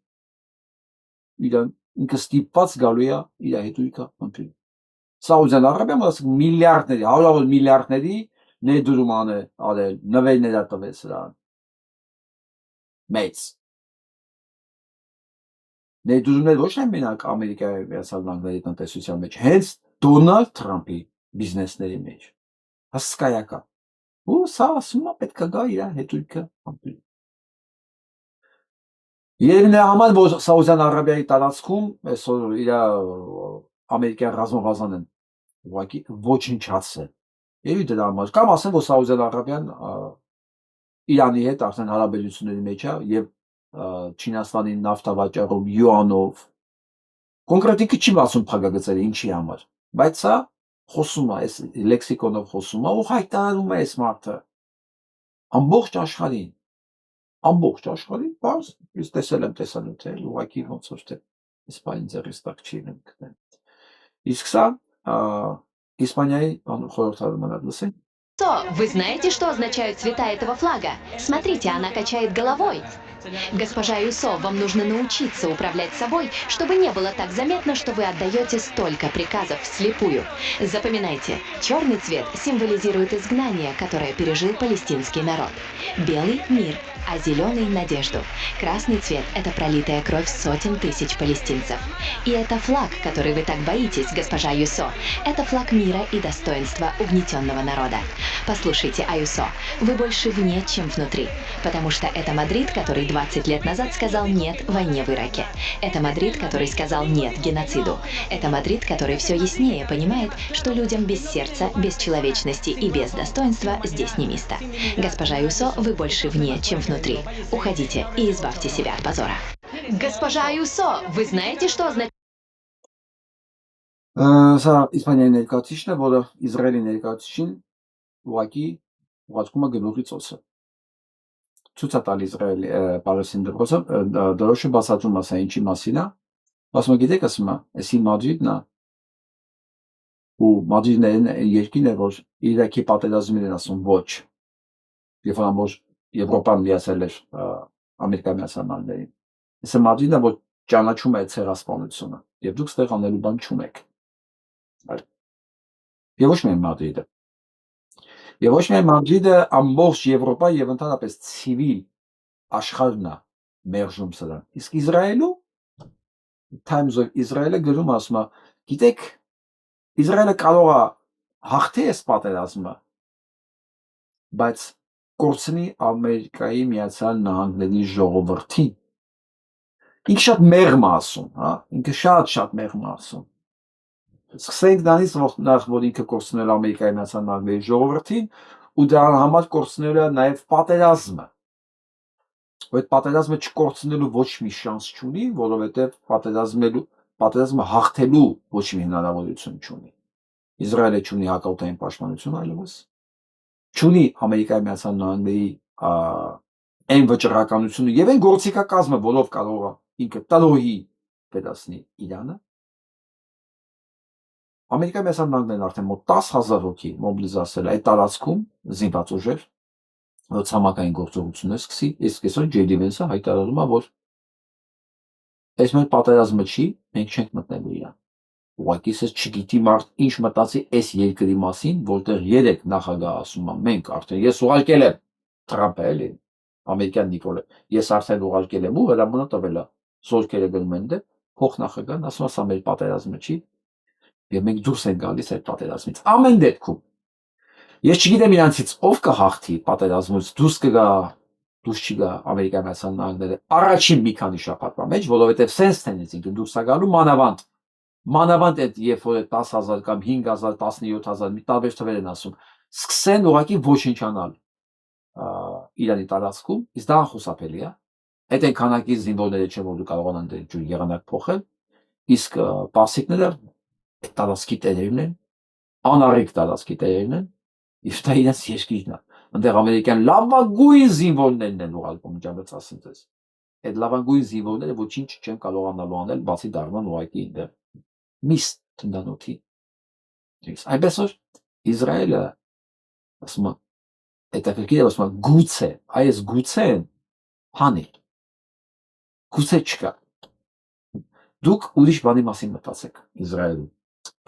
Իրան ինքը ստիպված գալու է իր հետույքը համբերելու։ Սաուդյան Արաբիան ասում միլիարդների, հարյուրավոր միլիարդների ներդրում արել, նվերներ տվել սրան։ Մեծ ներդրումներ ոչ թե մենակ Ամերիկայի Միացյալ Նահանգների տնտեսության մեջ, հենց Դոնալդ Թրամփի բիզնեսների մեջ։ Հսկայական։ Ու սա ասում է պետք է գա իր հետույքը համբերել։ Երևի նրա համար, որ Սաուդյան Արաբիայի տարածքում այսօր իր ամերիկյան ռազմավազան են ուղղակի ոչնչացել։ Երևի դրա համար, կամ ասեմ, որ Սաուդյան Արաբիան Իրանի հետ արդեն հարաբերությունների մեջ է եւ Չինաստանի նավթավաճառում յուանով կոնկրետիկի չի ասում փակագծերը ինչի համար, բայց սա խոսում է, այս լեքսիկոնով խոսում է ու հայտարարում է այս մարդը ամբողջ աշխարհին, բաց ես տեսել եմ տեսանյութեր, ուղղակի ոնց որ թե իսպանիան ձեռից տակ չի գտնել։ Իսկ սա Իսպանիայի խորհրդարանը լսենք։ Вы знаете, что означают цвета этого флага? Смотрите, она качает головой. Госпожа Юсо, вам нужно научиться управлять собой, чтобы не было так заметно, что вы отдаете столько приказов вслепую. Запоминайте, черный цвет символизирует изгнание, которое пережил палестинский народ. Белый – мир, а зеленый – надежду. Красный цвет – это пролитая кровь сотен тысяч палестинцев. И это флаг, который вы так боитесь, госпожа Юсо. Это флаг мира и достоинства угнетенного народа. Послушайте, Аюсо, вы больше вне, чем внутри. Потому что это Мадрид, который 20 лет назад сказал «нет» войне в Ираке. Это Мадрид, который сказал «нет» геноциду. Это Мадрид, который все яснее понимает, что людям без сердца, без человечности и без достоинства здесь не место. Госпожа Аюсо, вы больше вне, чем внутри. Уходите и избавьте себя от позора. Госпожа Аюсо, вы знаете, что означает... Սա Իսպանիայի ներկայացուցիչն է, որը Իսրայելի ներկայացուցիչին ուղղակի ուղղացում է գլուխի ծոցը։ Ցույց է տալիս Իսրայելի Պալեստին դրոշը բացատրում ասա ինչի մասին է։ Ասում է գիտեք, ասում է, էսի Մադրիդն է։ Ու Մադրիդն է երկիրն է, որ Իրաքի պատերազմին են ասում ոչ։ Երբ որ ամբողջ Եվրոպան լիացել էր Ամերիկայի Միացյալ Նահանգներին։ Այս Մադրիդը որ ճանաչում է ցեղասպանությունը եւ դուք ստեղ անելու բան չունեք։ Եվ ոչ միայն Մադրիդը։ Եվ ոչ միայն Մադրիդը, ամբողջ Եվրոպա եւ ընդհանրապես ցիվիլ աշխարհն է մերժում սրան։ Իսկ Իսրայելը Times of Israel-ը գրում ասում է, գիտեք, Իսրայելը կարող է հաղթի այս պատերազմը, բայց կորցնի Ամերիկայի Միացյալ Նահանգների ժողովրդին։ Ինքը շատ մեղմ է ասում, հա, ինքը շատ մեղմ է ասում։ Սկսենք դրանից նախ որ ինքը կորցնել Ամերիկայի Միացյալ Նահանգների ժողովրդին ու դրա համար կորցնել է նաև պատերազմը։ Ու այդ պատերազմը չկորցնելու ոչ մի շանս չունի, որովհետև պատերազմը հաղթելու ոչ մի հնարավորություն չունի։ Իսրայելը չունի հակաօդային պաշտպանություն այլևս, չունի Ամերիկայի Միացյալ Նահանգների այն վճռականությունը եւ այն գործիքակազմը, որով կարող է ինքը տրոհի վերացնի Իրանը։ Ամերիկայի Միացյալ Նահանգներն արդեն մոտ 10,000 հոգի մոբիլիզացրել այդ տարածքում զինված ուժեր, որ ցամաքային գործողություններ սկսի, իսկ այսօր Ջեյ Վենսը հայտարարում է, որ այս մեր պատերազմը չի, մենք չենք մտնելու իրան։ Ուղղակի ես չգիտի մարդ ինչ մտածի այս երկրի մասին, որտեղ 3 նախագահ ասում են, մենք արդեն ես ուղարկել եմ Թրամփը էլի, ամերիկյան Նիկոլը, ես արդեն ուղարկել եմ ու հրամանը տվել է, զորքերը գնում են դե, փոխնախագահն ասում է, սա մեր պատերազմը չի, եւ մենք դուրս ենք գալիս այդ պատերազմից։ Ամեն դեպքում ես չգիտեմ իրանցից ով կհաղթի պատերազմից, դուրս չգա Ամերիկայի Միացյալ Նահանգները առաջին մի քանի շաբաթվա մեջ, որովհետեւ sense tendency դուրս է գալու մանավանդ այդ երբ որ 10,000 կամ 5,000, 17,000 մի տարբեր թվեր են ասում, սկսեն ուղղակի ոչնչանալ Իրանի տարածքում, իսկ դա անխուսափելի է։ Այդ այն քանակի զինվորները չէ, որ դու կարողանան դեր եղանակ փոխել, իսկ պարսիկները տարածքի տերերն են, անառիկ տարածքի տերերն են, իսկ դա իրենց երկիրն է։ Այնտեղ ամերիկյան լավագույն զինվորներն են ուղարկում, ջաբեց ասեմ ձեզ։ Այդ լավագույն զինվորները ոչինչ չեն կարողանալու անել, բացի դառնան ուղղակի այնտեղ միստ տնданոթի։ Այնպես որ Իսրայելը ասում է, հետաքրքիր է ասում է գուցե, այս գուցեն հանի։ Գուցե չկա։ Դուք ուրիշ բանի մասին մտածեք Իսրայելում։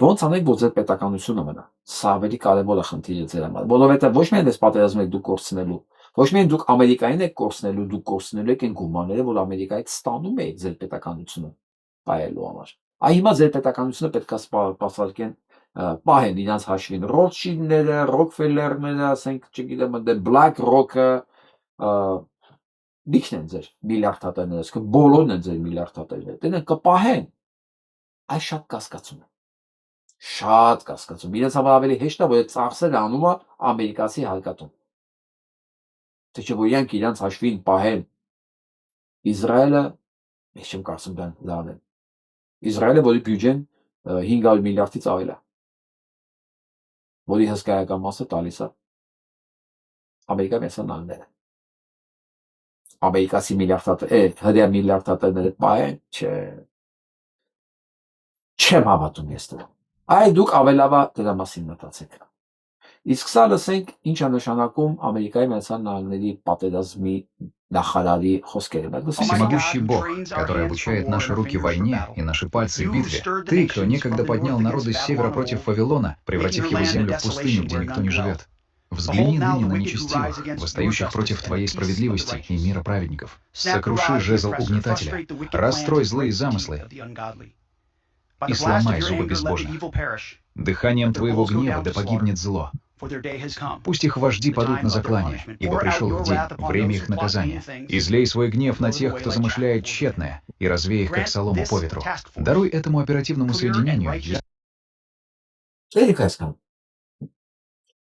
Ոնց անեք, որ ձեր պետականությունը մնա։ Սա ավելի կարևոր է խնդիրը ձեր համար, որովհետև ոչ միայն այս պատերազմը եք դուք կորցնելու, ոչ միայն դուք Ամերիկային եք կորցնելու, դուք կորցնելու եք այն գումարները, որ Ամերիկայից ստանում եք ձեր պետականությունը պահելու համար։ Այ հիմա ձեր պետականությունը պետք է սպասարկեն պահեն իրանց հաշվին Ռոթշիլդները, Ռոքֆելլերները, ասենք, չգիտեմ, Black Rock-ը, դիքն են ձեր միլիարդատերները, իսկ բոլորն են ձեր միլիարդատերները։ Դրանք կպահեն։ Այս շատ կասկածում է։ Շատ կասկածում։ Իրենց համար ավելի հեշտ է, որ այդ ծախսերը անում է ամերիկացի հարկատուն։ Թե չէ որ իրանք իրանց հաշվին պահեն Իսրայելը, ես չեմ կարծում դա լավ է։ Իսրայելը, որի բյուջեն 500 միլիարդից ավել է, որի հսկայական մասը տալիս է Ամերիկայի Միացյալ Նահանգները։ Ամերիկացի հրեա միլիարդատերները պահեն, չեմ հավատում ես դրա։ Այ դուք ավելավա դրա մասին մտածեք։ Իսկ սա лысենք ինչ է նշանակում Ամերիկայի Միացյալ Նահանգների պատերազմի նախարարի խոսքերը։ Всемогущий Бог, который обучает наши руки войне и наши пальцы битве, ты, кто некогда поднял народы с севера против Вавилона, превратив его землю в пустыню, где никто не живет. Взгляни ныне на нечестивых, восстающих против твоей справедливости и мира праведников. Сокруши жезл угнетателя, расстрой злые замыслы и сломай зубы безбожных. Дыханием твоего гнева да погибнет зло. Пусть их вожди падут на заклание, ибо пришел их день, время их наказания. Излей свой гнев на тех, кто замышляет тщетное, и развей их, как солому по ветру. Даруй этому оперативному соединению.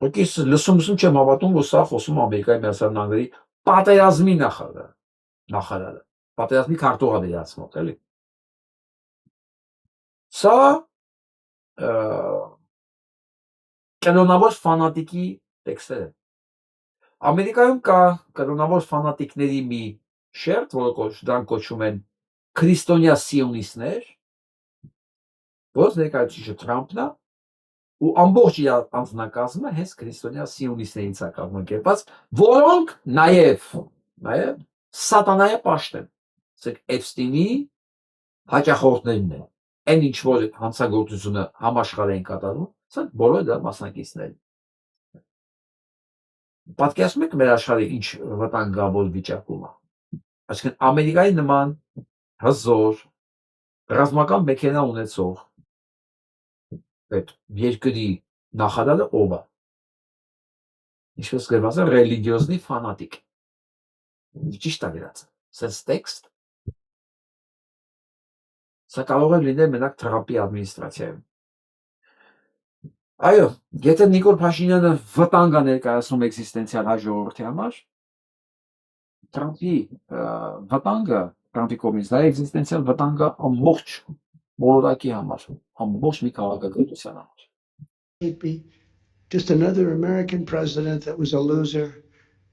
Լսում չեմ հավատում, որ սա խոսում Ամերիկայի Միացյալ Նահանգների պատերազմի նախարարը, պատերազմի քարտուղար իրացմոտ, էլի։ Սա կենոնավոր ֆանատիկի տեքստեր է։ Ամերիկայում կա կենոնավոր ֆանատիկների մի շերտ, որը դրանք կոչում են քրիստոնյա սիոնիստներ, որոնց ներկայացուցիչը Թրամփն է, ու ամբողջ իր անձնակազմը հենց քրիստոնյա սիոնիստներից է կազմակերպված, որոնք նաև Սատանայը պաշտ են։ Ասեք Էփստինի հաճախորդներն են։ Այն ինչ որ հանցագործությունը համաշխարհային կատարում, սա բոլորը դա մասնակիցներ են։ Պատկերացնում եք մեր աշխարհի ինչ վտանգավոր վիճակում է։ Այսինքն Ամերիկայի նման հզոր ռազմական մեքենա ունեցող այդ երկրի նախարարը ով է։ Ինչպես գրված է, ռելիգիոզնի ֆանատիկ։ Ճիշտ է գրած։ Սենց տեքստ։ Սա կարող է լինել մենակ Թրամփի ադմինիստրացիայում։ Այո, եթե Նիկոլ Փաշինյանը վտանգ է ներկայացնում էքզիստենցիալ հայ ժողովրդի համար, Թրամփի վտանգը, Թրամփի կողմից դա էքզիստենցիալ վտանգը ամբողջ բոլորակի համար, ամբողջ մի քաղաքականության համար։ He'd be just another American president that was a loser,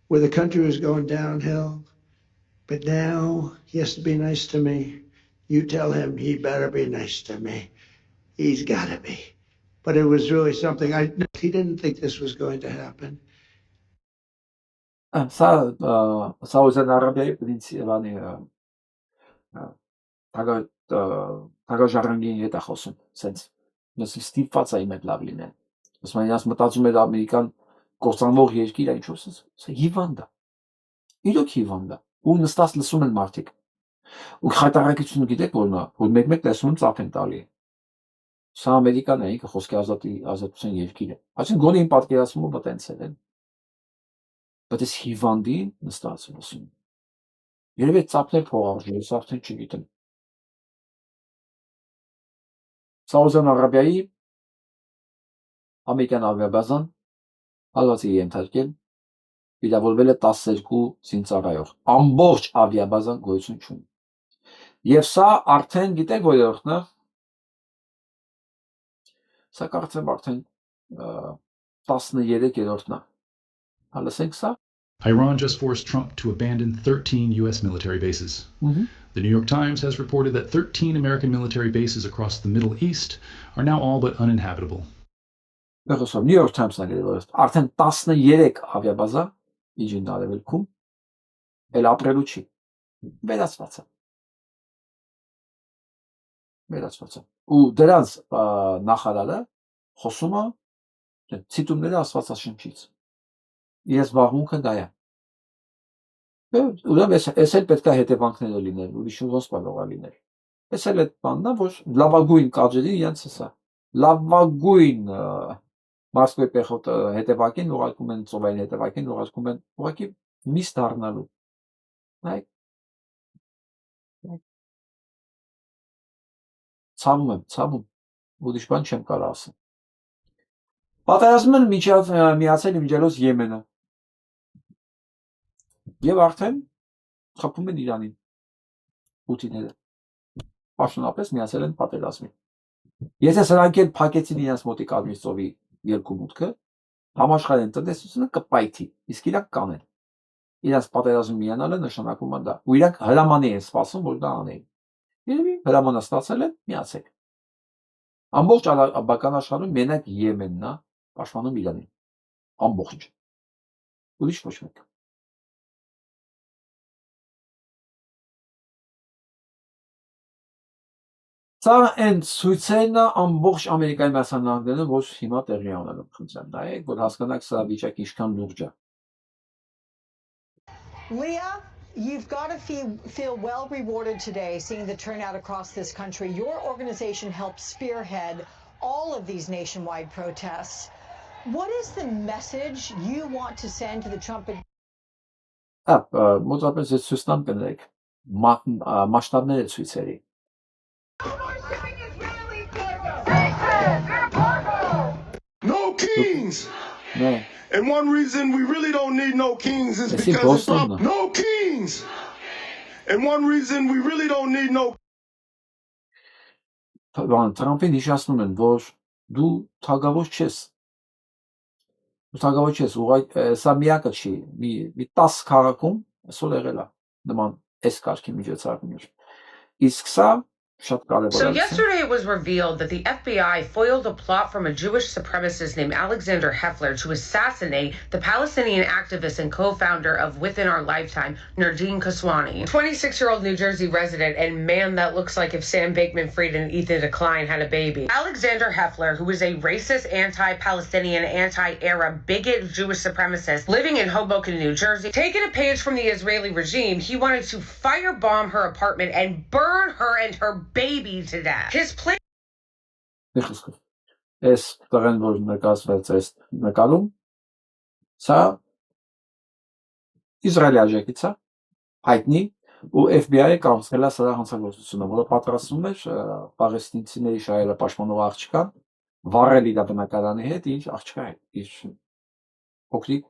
where the country was going downhill. But now he has to be nice to me. You tell him he better be nice to me. He's got to be. But it was really something. He didn't think this was going to happen. Սաուդյան Արաբիայի պրինցիպանի թագաժառանգի հետ է խոսում, սենց ստիպված է իմ հետ լավ լինեն։ Ասում են, մտածում էր Ամերիկան կործանվող երկիր է, ինչ որ սա հիվանդ է։ Իրոք հիվանդ է։ Ու նստած լսում են մարդիկ։ Ու խայտարակությունը գիտեք որն է, որ մեկ-մեկ տեսնում ծափ են տալի։ Սա Ամերիկան է, ինքը խոսքի ազատության երկիր է։ Այսինքն գոնե իմ պատկերացումը մտածել են։ Բայց այս հիվանդին նստած լսում։ Երևի ծափներ փողարժի, ես արդեն չգիտեմ։ Սաուդյան Արաբիայի ամերիկյան ավիաբազան հալվածի ենթարկել վիրավորվել է 12 զինծառայող։ Ամբողջ ավիաբազան գոյություն չունի։ Եվ սա արդեն գիտեք որերորդն է։ Սա կարծեմ արդեն 13-րդն է։ Հալսենք սա։ Iran just forced Trump to abandon 13 U.S. military bases. The New York Times has reported that 13 American military bases across the Middle East are now all but uninhabitable. New York Times-ն է գրել, արդեն 13 ավիաբազա իջին արևելքում էլ ապրելու չի։ Վերացված է։ Ու դրանց նախարարը խոսում է ցիտումները Աստվածաշնչից։ Ես զբաղմունքը դա է։ Ուրեմն ես էլ պետք է հետևանքները լինել, ուրիշ ոնց կարող է լինել։ Ես էլ այդ բանն է, որ լավագույն կադրի իրենց հսա։ Լավագույն Մոսկվայի պեխոտը հետևակին ուղարկում են ծովային հետևակին ուղարկում են ուղղակի միս դառնալու։ Նայեք։ Ցավում։ Ուրիշ բան չեմ կարող ասել։ Պատերազմն են միացել իմջելով Եմենը։ Եվ արդեն խփում են Իրանին։ Պուտինները։ Պաշտոնապես միացել են պատերազմին։ Եթե սրանք էլ փակեցին իրենց մոտիկ ադմինիստրովի երկու մուտքը, համաշխարհային տնտեսությունը կպայթի, իսկ իրանք կանեն։ Իրենց պատերազմին միանալը նշանակում է դա։ Ու իրանք հրամանի են սպասում, որ դա անեն։ Երևի հրամանը ստացել են, միացեք։ Ամբողջ արաբական աշխարհում մենակ Եմենն է պաշտպանում Իրանին։ Ամբողջ։ Ուրիշ ոչ մեկ։ Սա այն ցույցերն է ամբողջ Ամերիկայի Միացյալ Նահանգներում, որ հիմա տեղի ունենում խնդրեմ, նայեք, որ հասկանաք սա վիճակը ինչքան լուրջ է։ Leah, you've got to feel well rewarded today seeing the turnout across this country. Your organization helped spearhead all of these nationwide protests. What is the message you want to send to the Trump Մոտավորապես ես ցույց տամ կներեք մասշտաբները ցույցերի։ No kings. No. And one reason we really don't need no kings is because no kings. And one reason we really don't need no Թրամփին հիշեցնում են, որ դու թագավոր չես։ Դու թագավոր չես, ուղղակի սա միակը չի, մի 10 քաղաքում այսօր եղել է նման այս կարգի միջոցառումներ։ Իսկ սա շատ կարևոր So է։ yesterday it was revealed that the FBI foiled a plot from a Jewish supremacist named Alexander Heffler to assassinate the Palestinian activist and co-founder of Within Our Lifetime, Nardine Khoswani, 26-year-old New Jersey resident and man that looks like if Sam Bankman-Fried and Ethan Decline had a baby. Alexander Heffler, who is a racist, anti-Palestinian, anti-Arab, bigot Jewish supremacist living in Hoboken, New Jersey, taking a page from the Israeli regime, he wanted to firebomb her apartment and burn her and her baby to death. His plan Այս տղեն, որ նկարված է այս նկարում, սա Իսրայելի աջակից է, հայտնի, ու FBI-ը կանցնել է սրա հանցագործությունը, որը պատրաստում էր պաղեստինցիների շահերը պաշտպանող աղջկան, վառել իր բնակարանի հետ, իր աղջկա հետ, իր փոքրիկ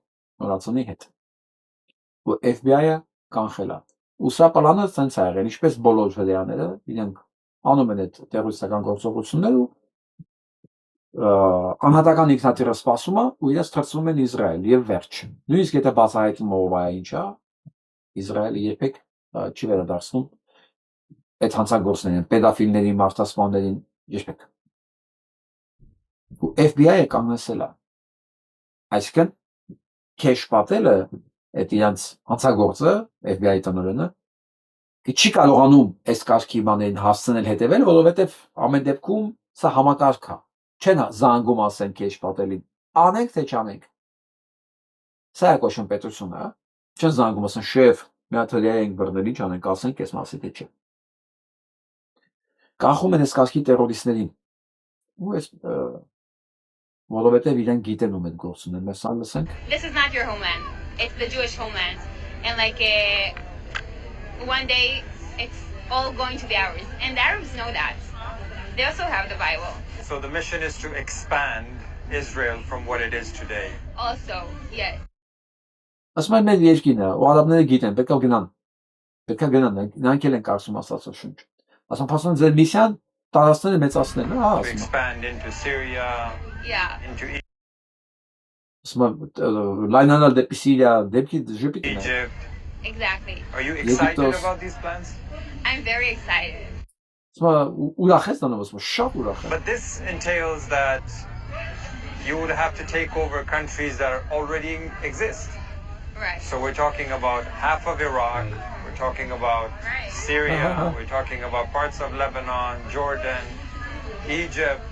նորածնի հետ։ Ու FBI-ը կանխել է։ Ու սա պլանը ցենց է եղել, ինչպես բոլոր հրեաները, իրենք անում են այդ տերորիստական գործողությունները ու անհատական ինքնաթիռը սպասում է ու իրենց թռցնում են Իսրայել եւ վերջ։ Նույնիսկ եթե բացահայտում ով է ինչ է, Իսրայելը երբեք չի վերադարձնում այդ հանցագործներին, պեդոֆիլներին, մարդասպաններին, երբեք։ Ու FBI-ը կանցել է։ Այսինքն քեշ պատելը այդ իրանց հանցագործը, FBI-ի տնօրենը, չի կարողանում այս կարգի բաներին հասցնել հետևել, որովհետև ամեն դեպքում սա համակարգ է։ Չեն զանգում ասեն քեշ պատելին։ Անենք թե չանենք։ Սա է կոչվում պետությունը, չեն զանգում ասեն շեֆ, մի հատ հրեա ենք բռնել, ինչ անենք, ասենք այս մասի թե չէ։ Կանխում են այս կարգի տերորիստներին։ Ու այս որովհետև իրենք գիտեն ում են գործում են, mēs լսենք։ This is not your homeland. It's the Jewish homeland. And like one day it's all going to be ours. And the Arabs know that. They also have the Bible. So the mission is to expand Israel from what it is today. Also, yes. Ասում են մեր երկինը, ու արաբները գիտեն, պետք է գնան։ Պետք է գնան, նրանք էլ են կարծում Աստծո շունչ։ Ասում փաստորեն ձեր միսիան տարածքները մեծացնելն է, հա, To ասում։ expand into Syria, into Ասում լայնանալ դեպի Սիրիա, դեպի Եգիպտ։ Egypt. Exactly. Are you excited about these plans? I'm very excited. Ասում ուրախ ես դառնում, ասում շատ ուրախ եմ։ But this entails that you would have to take over countries that already exist. Right. So we're talking about half of Iraq, we're talking about Syria, we're talking about parts of Lebanon, Jordan, Egypt.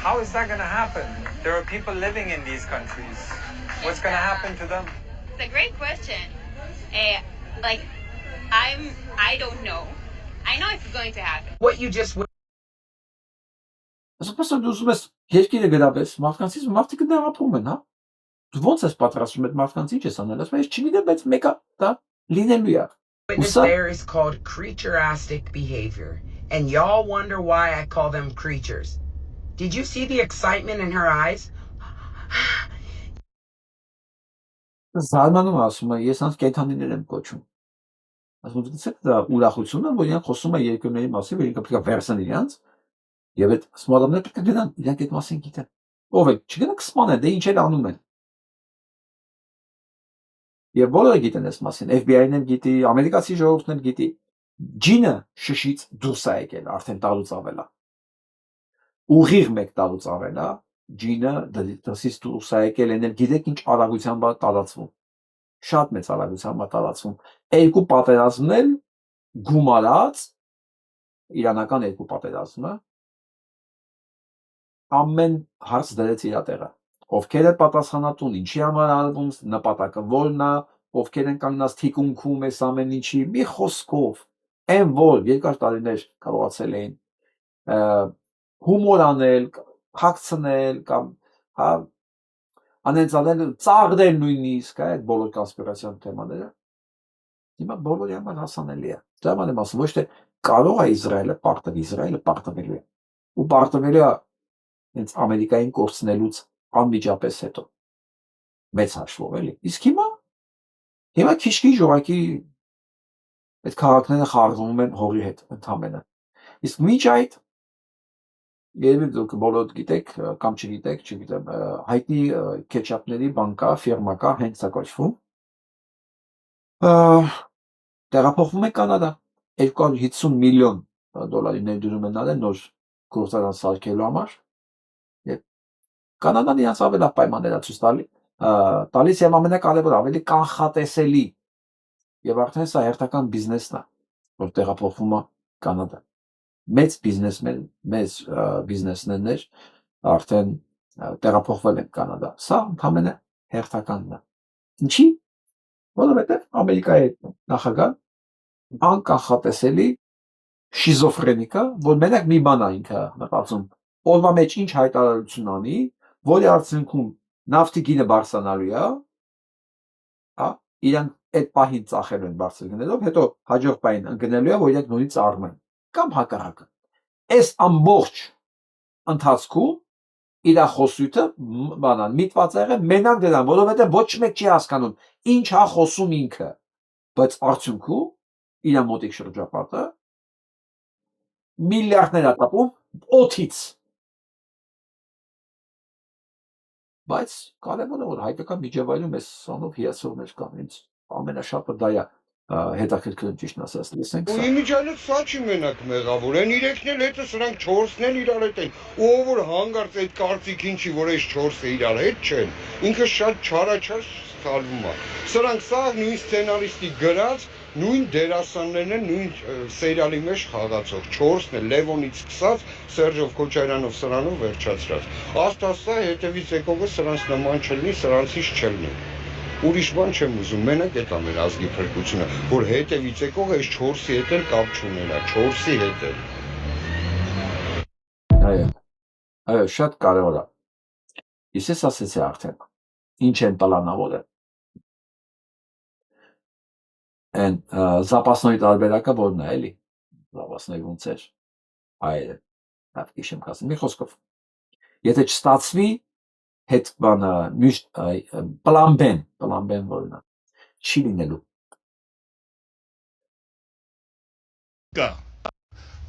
How is that going to happen? There are people living in these countries. What's going to happen to them? It's a great question. I don't know. I know it's going to happen. what you just Ասում դու ուզում ես երկիրը գրավես, մարդկանցից մարդիկ դա ապրում են, հա։ Դու ոնց ես պատրաստում այդ մարդկանց ինչ ես անել, ասում ես չգիտեմ, բայց մեկը դա լինելու է։ Witness there is called creatureastic behavior, and y'all wonder why I call them creatures. Did you see the excitement in her eyes? Զարմանում ասում է, ես անց կենդանիներ եմ կոչում։ Ասում դուք դա ուրախությունը, որ իրենք խոսում են երկրների մասին, որ իրենք պետք է վերցնեն իրանց, եւ այդ սմարամները պետք է գնան, իրենք այդ մասին գիտեն։ Ով է, չգնաք սպանել, դե ինչ էլ անում են։ Եվ բոլորը գիտեն այս մասին, FBI-ն էլ գիտի, ամերիկացի ժողովուրդն էլ գիտի։ Ջինը շշից դուրս է եկել, արդեն տարուց ավել է։ Ուղիղ մեկ տարուց ավել է, ջինը դրսից դուրս է եկել, են էլ գիտեք ինչ արագությամբ է տարածվում։ Շատ մեծ արագությամբ է տարածվում։ Երկու պատերազմներ գումարած իրանական երկու պատերազմը ամեն հարց դրեց իր տեղը։ Ովքեր է պատասխանատուն, ինչի համար արվում, նպատակը որն է, ովքեր են կանգնած թիկունքում այս ամեն ինչի, մի խոսքով, այն որ երկար տարիներ կարողացել էին հումոր անել, հագցնել կամ հա անենցանել, ծաղրել նույնիսկ այդ բոլոր կոնսպիրացիոն թեմաները։ Հիմա բոլորի համար հասանելի է։ Դա ման եմ ասում, ոչ թե կարող է Իսրայելը պարտվելու է։ Ու պարտվելու է հենց Ամերիկային կորցնելուց անմիջապես հետո մեծ հաշվով էլի։ Իսկ հիմա քիչ-քիչ ժողակի այդ քաղաքները խառնվում են հողի հետ ընդհանրապես։ Իսկ միջ այդ երևի դուք բոլոր գիտեք կամ չգիտեք, չգիտեմ, հայտնի քեչապների բան կա, ֆիրմա կա, հենց սա կոչվում։ Տեղափոխվում է Կանադա 250 միլիոն դոլարի ներդրում են արել նոր գործարան սարքելու համար։ Եվ Կանադան իրենց ավելի պայմաններ է ցույց տալիս եւ ամենակարևորը ավելի կանխատեսելի եւ արդեն սա հերթական բիզնեսն է, որ տեղափոխվում է Կանադա։ Մեծ բիզնեսներներ արդեն տեղափոխվել են Կանադա։ Սա ընդհանրապես հերթականն է։ Ինչի՞։ Որովհետեւ Ամերիկայի նախագահ անկախատեսելի շիզոֆրենիկա, որ մենակ մի բան է ինքը մտածում, օրվա մեջ ինչ հայտարարություն անի, որի արդյունքում նավթի գինը բարձրանալու է, հա, իրանք այդ պահին ծախելու են բարձր գնելով, հետո հաջորդ պահին ընկնելու է, որ իրանք նույնից առնեն, կամ հակառակը։ Այս ամբողջ ընթացքում իր խոսույթը բանան միտված է եղել մենակ դրան, որովհետև ոչ մեկ չի հասկանում ինչ է խոսում ինքը, բայց արդյունքում իր մոտիկ շրջապատը միլիարդներ է տապում օդից։ Բայց կարևորը որ հայկական միջավայրում այս սանով հիացողներ կան, ինձ ամենաշատը դա է հետաքրքրում ճիշտ ասած, լսենք Ու սա։ իմիջիայլոց սա չի մենակ մեղավոր, են իրեքն էլ հետը սրանք 4-ն էլ իրար հետ են, ով որ հանգարց այդ կարծիքին չի, որ այս 4-ը իրար հետ չեն, ինքը շատ չարաչար սխալվում է։ Սրանք սա նույն սցենարիստի գրած, նույն դերասաններն են, նույն սերիալի մեջ խաղացող, 4-ն էլ Լևոնից սկսած, Սերժով Քոչարյանով սրանով վերջացրած։ Աստասա հետևից եկողը սրանց նման չլինի, սրանցից չլինի։ Ուրիշ բան չեմ ուզում, մենակ էդ է մեր ազգի փրկությունը, որ հետևից եկող այս 4-ի հետ էլ կապ չունենա, 4-ի հետ էլ։ Այո, շատ կարևոր է։ Ես ասեցի արդեն, ինչ են պլանավորել։ Այն զապասնոյի տարբերակը որն է, էլի։ Զապասնոյի ոնց էր։ Այո, հավ քիշեմ կասեմ, մի խոսքով։ Եթե չստացվի, հետ բանը միշտ պլան B-ն որն է, չի լինելու։ Կա։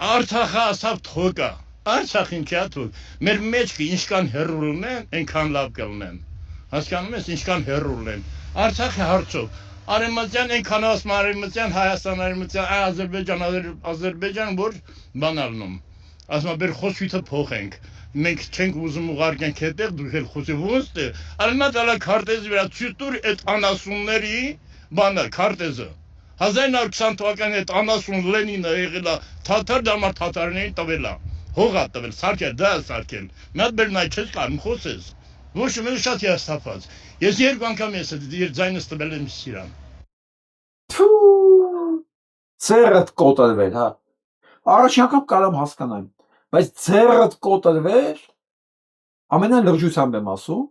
Արցախը ասավ թոկա։ Արցախին չա թոկ։ Մեր մեջքը ինչքան հեռու ունեն, այնքան լավ կլինեն։ Հասկանում ես, ինչքան հեռու ունեն։ Արցախը հարցով։ Արևմտյան այնքան ասում արևմտյան Հայաստան, արևմտյան Ադրբեջան, որ բան ալնում։ Ասում բեր խոսույթը փոխենք։ Մենք չենք ուզում ուղարկենք հետեղ, դուք էլ խոսեք ոնց է։ Արմատալա քարտեզի վրա ցույց այդ անասունների բանը քարտեզը 1920 թվականի այդ անասուն Լենինը եղել է թաթար դամար թաթարներին տվել է հողա տվել սարքել դա սարքել մի հատ բերնայ չես կարող խոսես ոչ մի շատ հիասթափված ես երկու անգամ ես իր ձայնս տվել եմ սիրան Ձեռդ կոտրվել, հա։ Առաջին անգամ կարամ հասկանամ, բայց ձեռդ կոտրվել ամենալրջությամբ եմ ասում,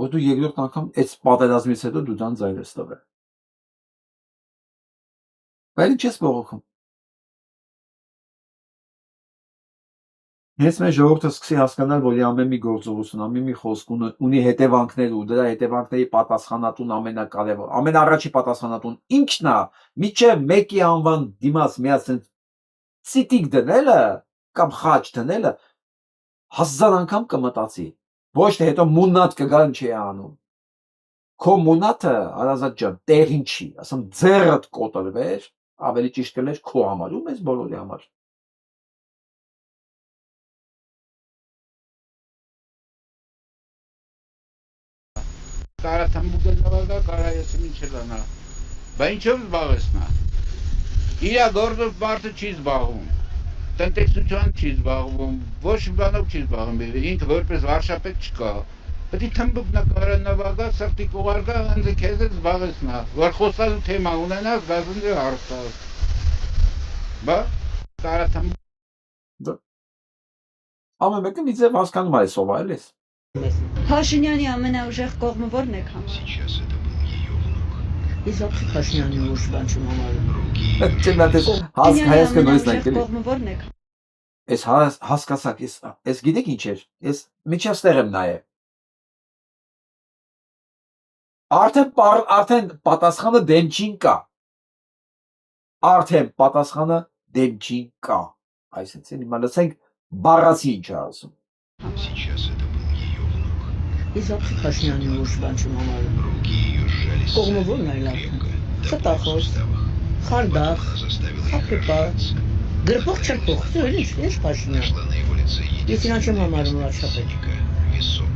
որ դու երկրորդ անգամ այդ պատերազմից հետո դու դան ձայն ես տվել։ Բայց չես բողոքում։ Ես մեր ժողովուրդը սկսի հասկանալ, որ ամեն մի գործողություն, ամեն մի խոսք ունի հետևանքներ ու դրա հետևանքների պատասխանատուն ամենակարևոր, ամենառաջի պատասխանատուն ինքն է, միջև մեկի անվան դիմաց միացեն ցիտիկ դնելը կամ խաչ դնելը 1000 անգամ կմտածի։ Ոչ թե հետո մունատ կգան չի անում։ Քո մունատը, Արազատ ջան, տեղին չի, ասեմ ձեռդ կոտրվեր, ավելի ճիշտ կլեր քո համար ու մեզ բոլորի համար։ Կարաթամբուկը նավագա կարայեսը ինչ լանա։ Բա ինչով զբաղեցնա։ Իրա գործով մարդը չի զբաղվում։ Տնտեսությամբ չի զբաղվում, ոչ բանով չի զբաղվում։ Ինքը որպես վարշապետ չկա։ Պետք է թմբուկ նավագա, սրտի կուղարկա, ընդ քեզ զբաղեցնա։ Որ խոսալու թեմա ունենաս, գազնդի հարցած։ Բա կարաթամբուկ Ամեն մեկը մի ձև հասկանում է այսով այլ ես։ Փաշինյանի ամենաուժեղ կողմը ո՞րն է քան։ Ես вообще Փաշինյանի ուժ բան չեմ համարում։ Չնայած հայացքը նույնն է, էլի։ Կողմը ո՞րն է։ Ես հասկացակ, ես գիտեք ինչ էր, ես միջև ստեղ եմ նայել։ Արդեն պատասխանը դեմ չին կա։ Արդեն պատասխանը դեմ չին կա։ Այսինքն հիմա լսենք բառացի ինչ է ասում։ Ես вообще Փաշինյանի ուժ բան չեմ համարում։ Կողմը ո՞րն է լավ։ Խտախոս, խարդախ, խափեպած, Գրփող չրփող, ինչ Փաշինյան։ Ես իրան չեմ համարում վարչապետ։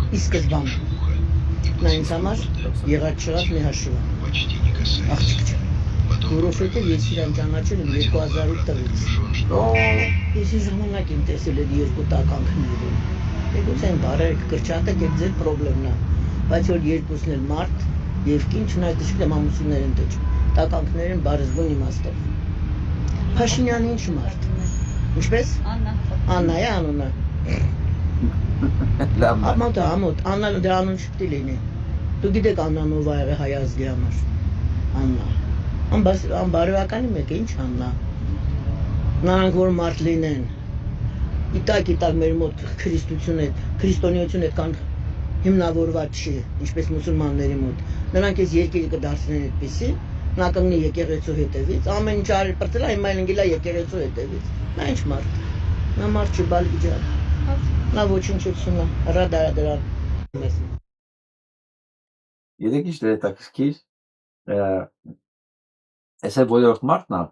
Ի սկզբանե։ Նա ինձ համար եղած չեղած մի հաշիվ է։ Աղջիկ չէ։ Որովհետև ես իրան ճանաչել եմ 2008 տվից։ Ես ի ժամանակ եմ տեսել այդ երկու տականքները։ Եգուց են բարեք, կրճատեք, այդ ձեր պրոբլեմն է։ Բայց որ երկուսն էլ մարդ եւ կին չնայած դժգոհ ամուսիններ են դժ։ Տականքներ են բարձրուն իմաստով։ Փաշինյանը ինչ մարդ։ Ինչպես։ Աննա է անունը։ Ամոթ, Աննան դրա անուն չպետք է լինի։ Դու գիտեք Աննան ով ա եղել հայ ազգի համար։ Աննա։ Անբարոյականի մեկ է, ինչ Աննա։ Նրանք որ մարդ լինեն։ Իտակ մեր մոտ քրիստոնեություն այդքան հիմնավորված չի, ինչպես մուսուլմանների մոտ։ Նրանք այս երկիրը կդարձնեն այդպիսի, նա կանգնի եկեղեցու հետևից, ամեն ինչ արել պրծել, հիմա էլ ընկել է եկեղեցու հետևից։ Նա ինչ մարդ։ Նա մարդ չի բալգիջան։ Նա ոչնչություն է, հրադարա դրան։ Երեք ինչ դեր հետաքրքիր, այս է որորդ մարդն է,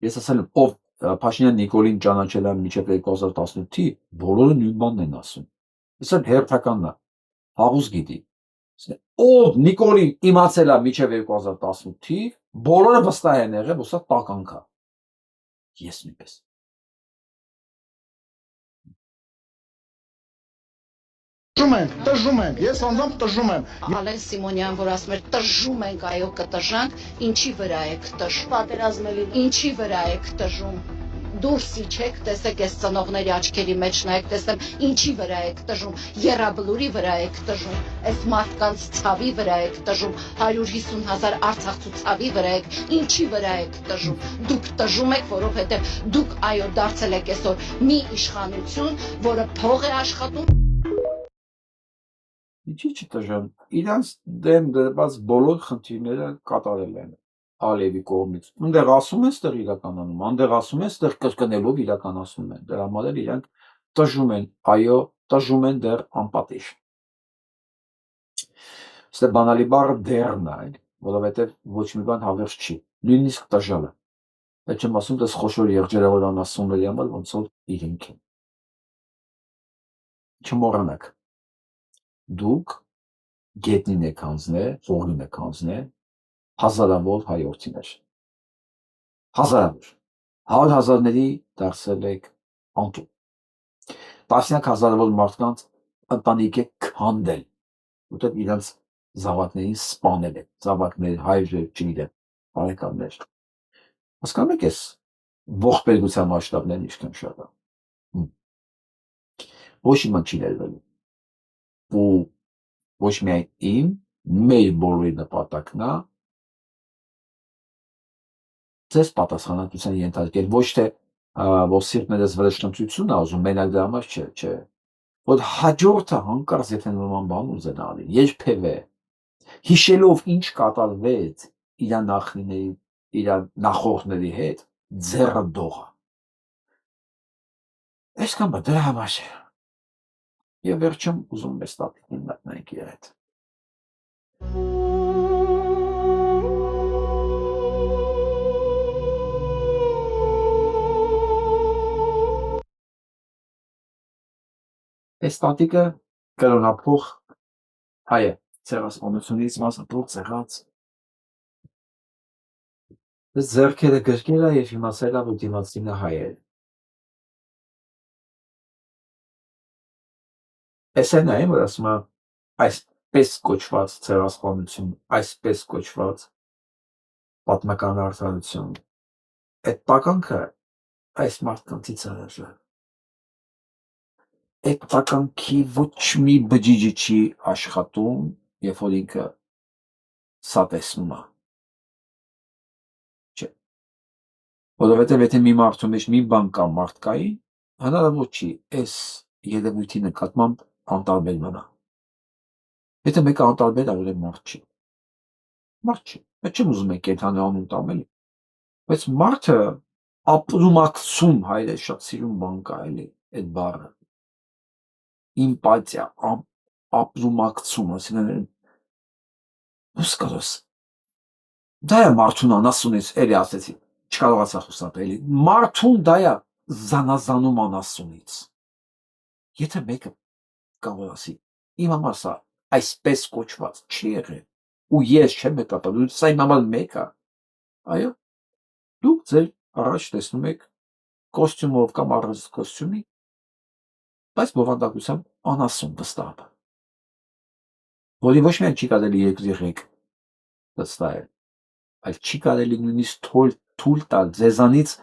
ես ասել եմ, ով Փաշինյան Նիկոլին ճանաչել է մինչև 2018-ի, բոլորը նույն բանն են ասում։ Ես էլ հերթականն է, հաղուզ գիտի։ Ով Նիկոլին իմացել է մինչև 2018-ի, բոլորը վստահ են եղել, որ սա տականք է։ Ես նույնպես։ Տժում եմ, ես անձամբ տժում եմ։ Ալեն Սիմոնյան, որ ասում էր տժում ենք, այո կտժանք, ինչի վրա եք տժում։ Պատերազմելի, ինչի վրա եք տժում։ Դուրս իջեք, տեսեք այս ծնողների աչքերի մեջ նայեք, տեսնեմ ինչի վրա եք տժում, եռաբլուրի վրա եք տժում, այս մարդկանց ցավի վրա եք տժում, 150,000 արցախցու ցավի վրա եք, ինչի վրա եք տժում։ Դուք տժում եք, որովհետև դուք այո դարձել եք այսօր մի իշխանություն, որը փող է աշխատում։ Ինչի՞ չտժան, իրանց դեմ դրված բոլոր խնդիրները կատարել են Ալիևի կողմից։ Այնտեղ ասում են, ստեղ իրականանում, այնտեղ ասում են, ստեղ կրկնելով իրականացնում են։ Դրա համար էլ իրանք տժում են, այո, տժում են դեռ անպատիժ։ Ստեղ բանալի բառը դեռն է, որովհետև ոչ մի բան հավերժ չի, նույնիսկ տժալը։ Այդ չեմ ասում, դες խոշոր եղջերավոր անասունների համար ոնց որ իրենք են։ Չմոռանաք։ Դուք գետնին եք հանձնել, հողին եք հանձնել, հազարավոր հայորդիներ, հազարավոր, 100,000-ների դարձել եք անտուն, տասնյակ հազարավոր մարդկանց ընտանիք եք քանդել, որտեղ իրանց զավակներին սպանել եք, զավակներ, հայրեր, չգիտեմ, բարեկամներ, հասկանում եք այս ողբերգության մասշտաբներն ինչքան շատ է, ոչ իման չի ներվելու, ու ոչ միայն իմ, մեր բոլորի նպատակն է ձեզ պատասխանատվության ենթարկել, ոչ թե որ սիրտներս վրեժխնդրություն է ուզում, մենակ դրա համար չէ, որ հաջորդը հանկարծ եթե նման բան ուզեն անել, երբևէ հիշելով ինչ կատարվեց իր նախորդների հետ, ձեռը դողա։ Այսքան բա դրա համար չէ։ Եվ վերջում ուզում մեր ստատիկին մտնենք իր հետ։ Այս ստատիկը կրոնափող հայ է, ցեղասպանությունից մասնատող ցեղած։ Այս ձեռքերը գրկել է և իմացել է, որ դիմացինը հայ է։ Այս այն է, որ ասում է այսպես կոչված ցեղասպանություն, այսպես կոչված պատմական արդարություն, այդ տականքը այս մարդկանցից հրաժար։ Այդ տականքի ոչ մի բջիջը չի աշխատում, երբ որ ինքը սա տեսնում է։ Չէ։ Որովհետև եթե մի մարդու մեջ մի բան կա մարդկային, հնարավոր չի այս երևույթի նկատմամբ անտարբեր մնա։ Եթե մեկը անտարբեր է, ուրեմն մարդ չի։ Մարդ չի։ Այդ չեմ ուզում եք կենդանի անուն տամ էլի։ Բայց մարդը ապրումակցում, հայրը շատ սիրուն բան կա էլի, այդ բառը։ Իմպաթիա, ապրումակցում, ասինքն ուսկարոս։ Դա է մարդուն անասունից էլի ասեցի։ չկարողացա խուսափել։ Մարդուն դա է զանազանում անասունից։ Եթե մեկը կարող ասի, իմ համար սա այսպես կոչված չի եղել, ու ես չեմ հետապնդում, սա իմ համար մեկ է, այո, դուք ձեր առաջ տեսնում եք կոստյումով կամ առանց կոստյումի, բայց բովանդակությամբ անասուն վստահ, որի ոչ միայն չի կարելի երկրի վստահել, այլ չի կարելի նույնիսկ թույլ տալ ձեզանից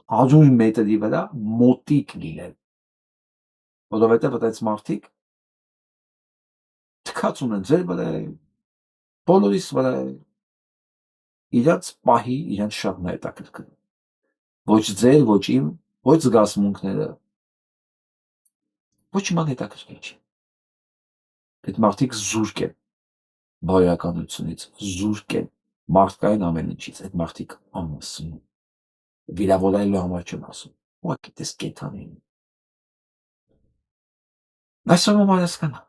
100 մետրի վրա մոտիկ լինել, որովհետև այդպես մարդիկ թքած ունեն ձեր վրա, բոլորիս վրա, իրաց պահի, իրենց շատ հետաքրքրում, ոչ ձեր, ոչ իմ, ոչ զգացմունքները, ոչ իման հետաքրքիր չի, այդ մարդիկ զուրկ են բարոյականությունից, զուրկ են մարդկային ամեն ինչից, այդ մարդիկ անասուն, վիրավորելու համար չեմ ասում, ուղղակի տես կենդանի են։ Այսօր ում անեսկանա,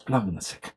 լավ մնացեք։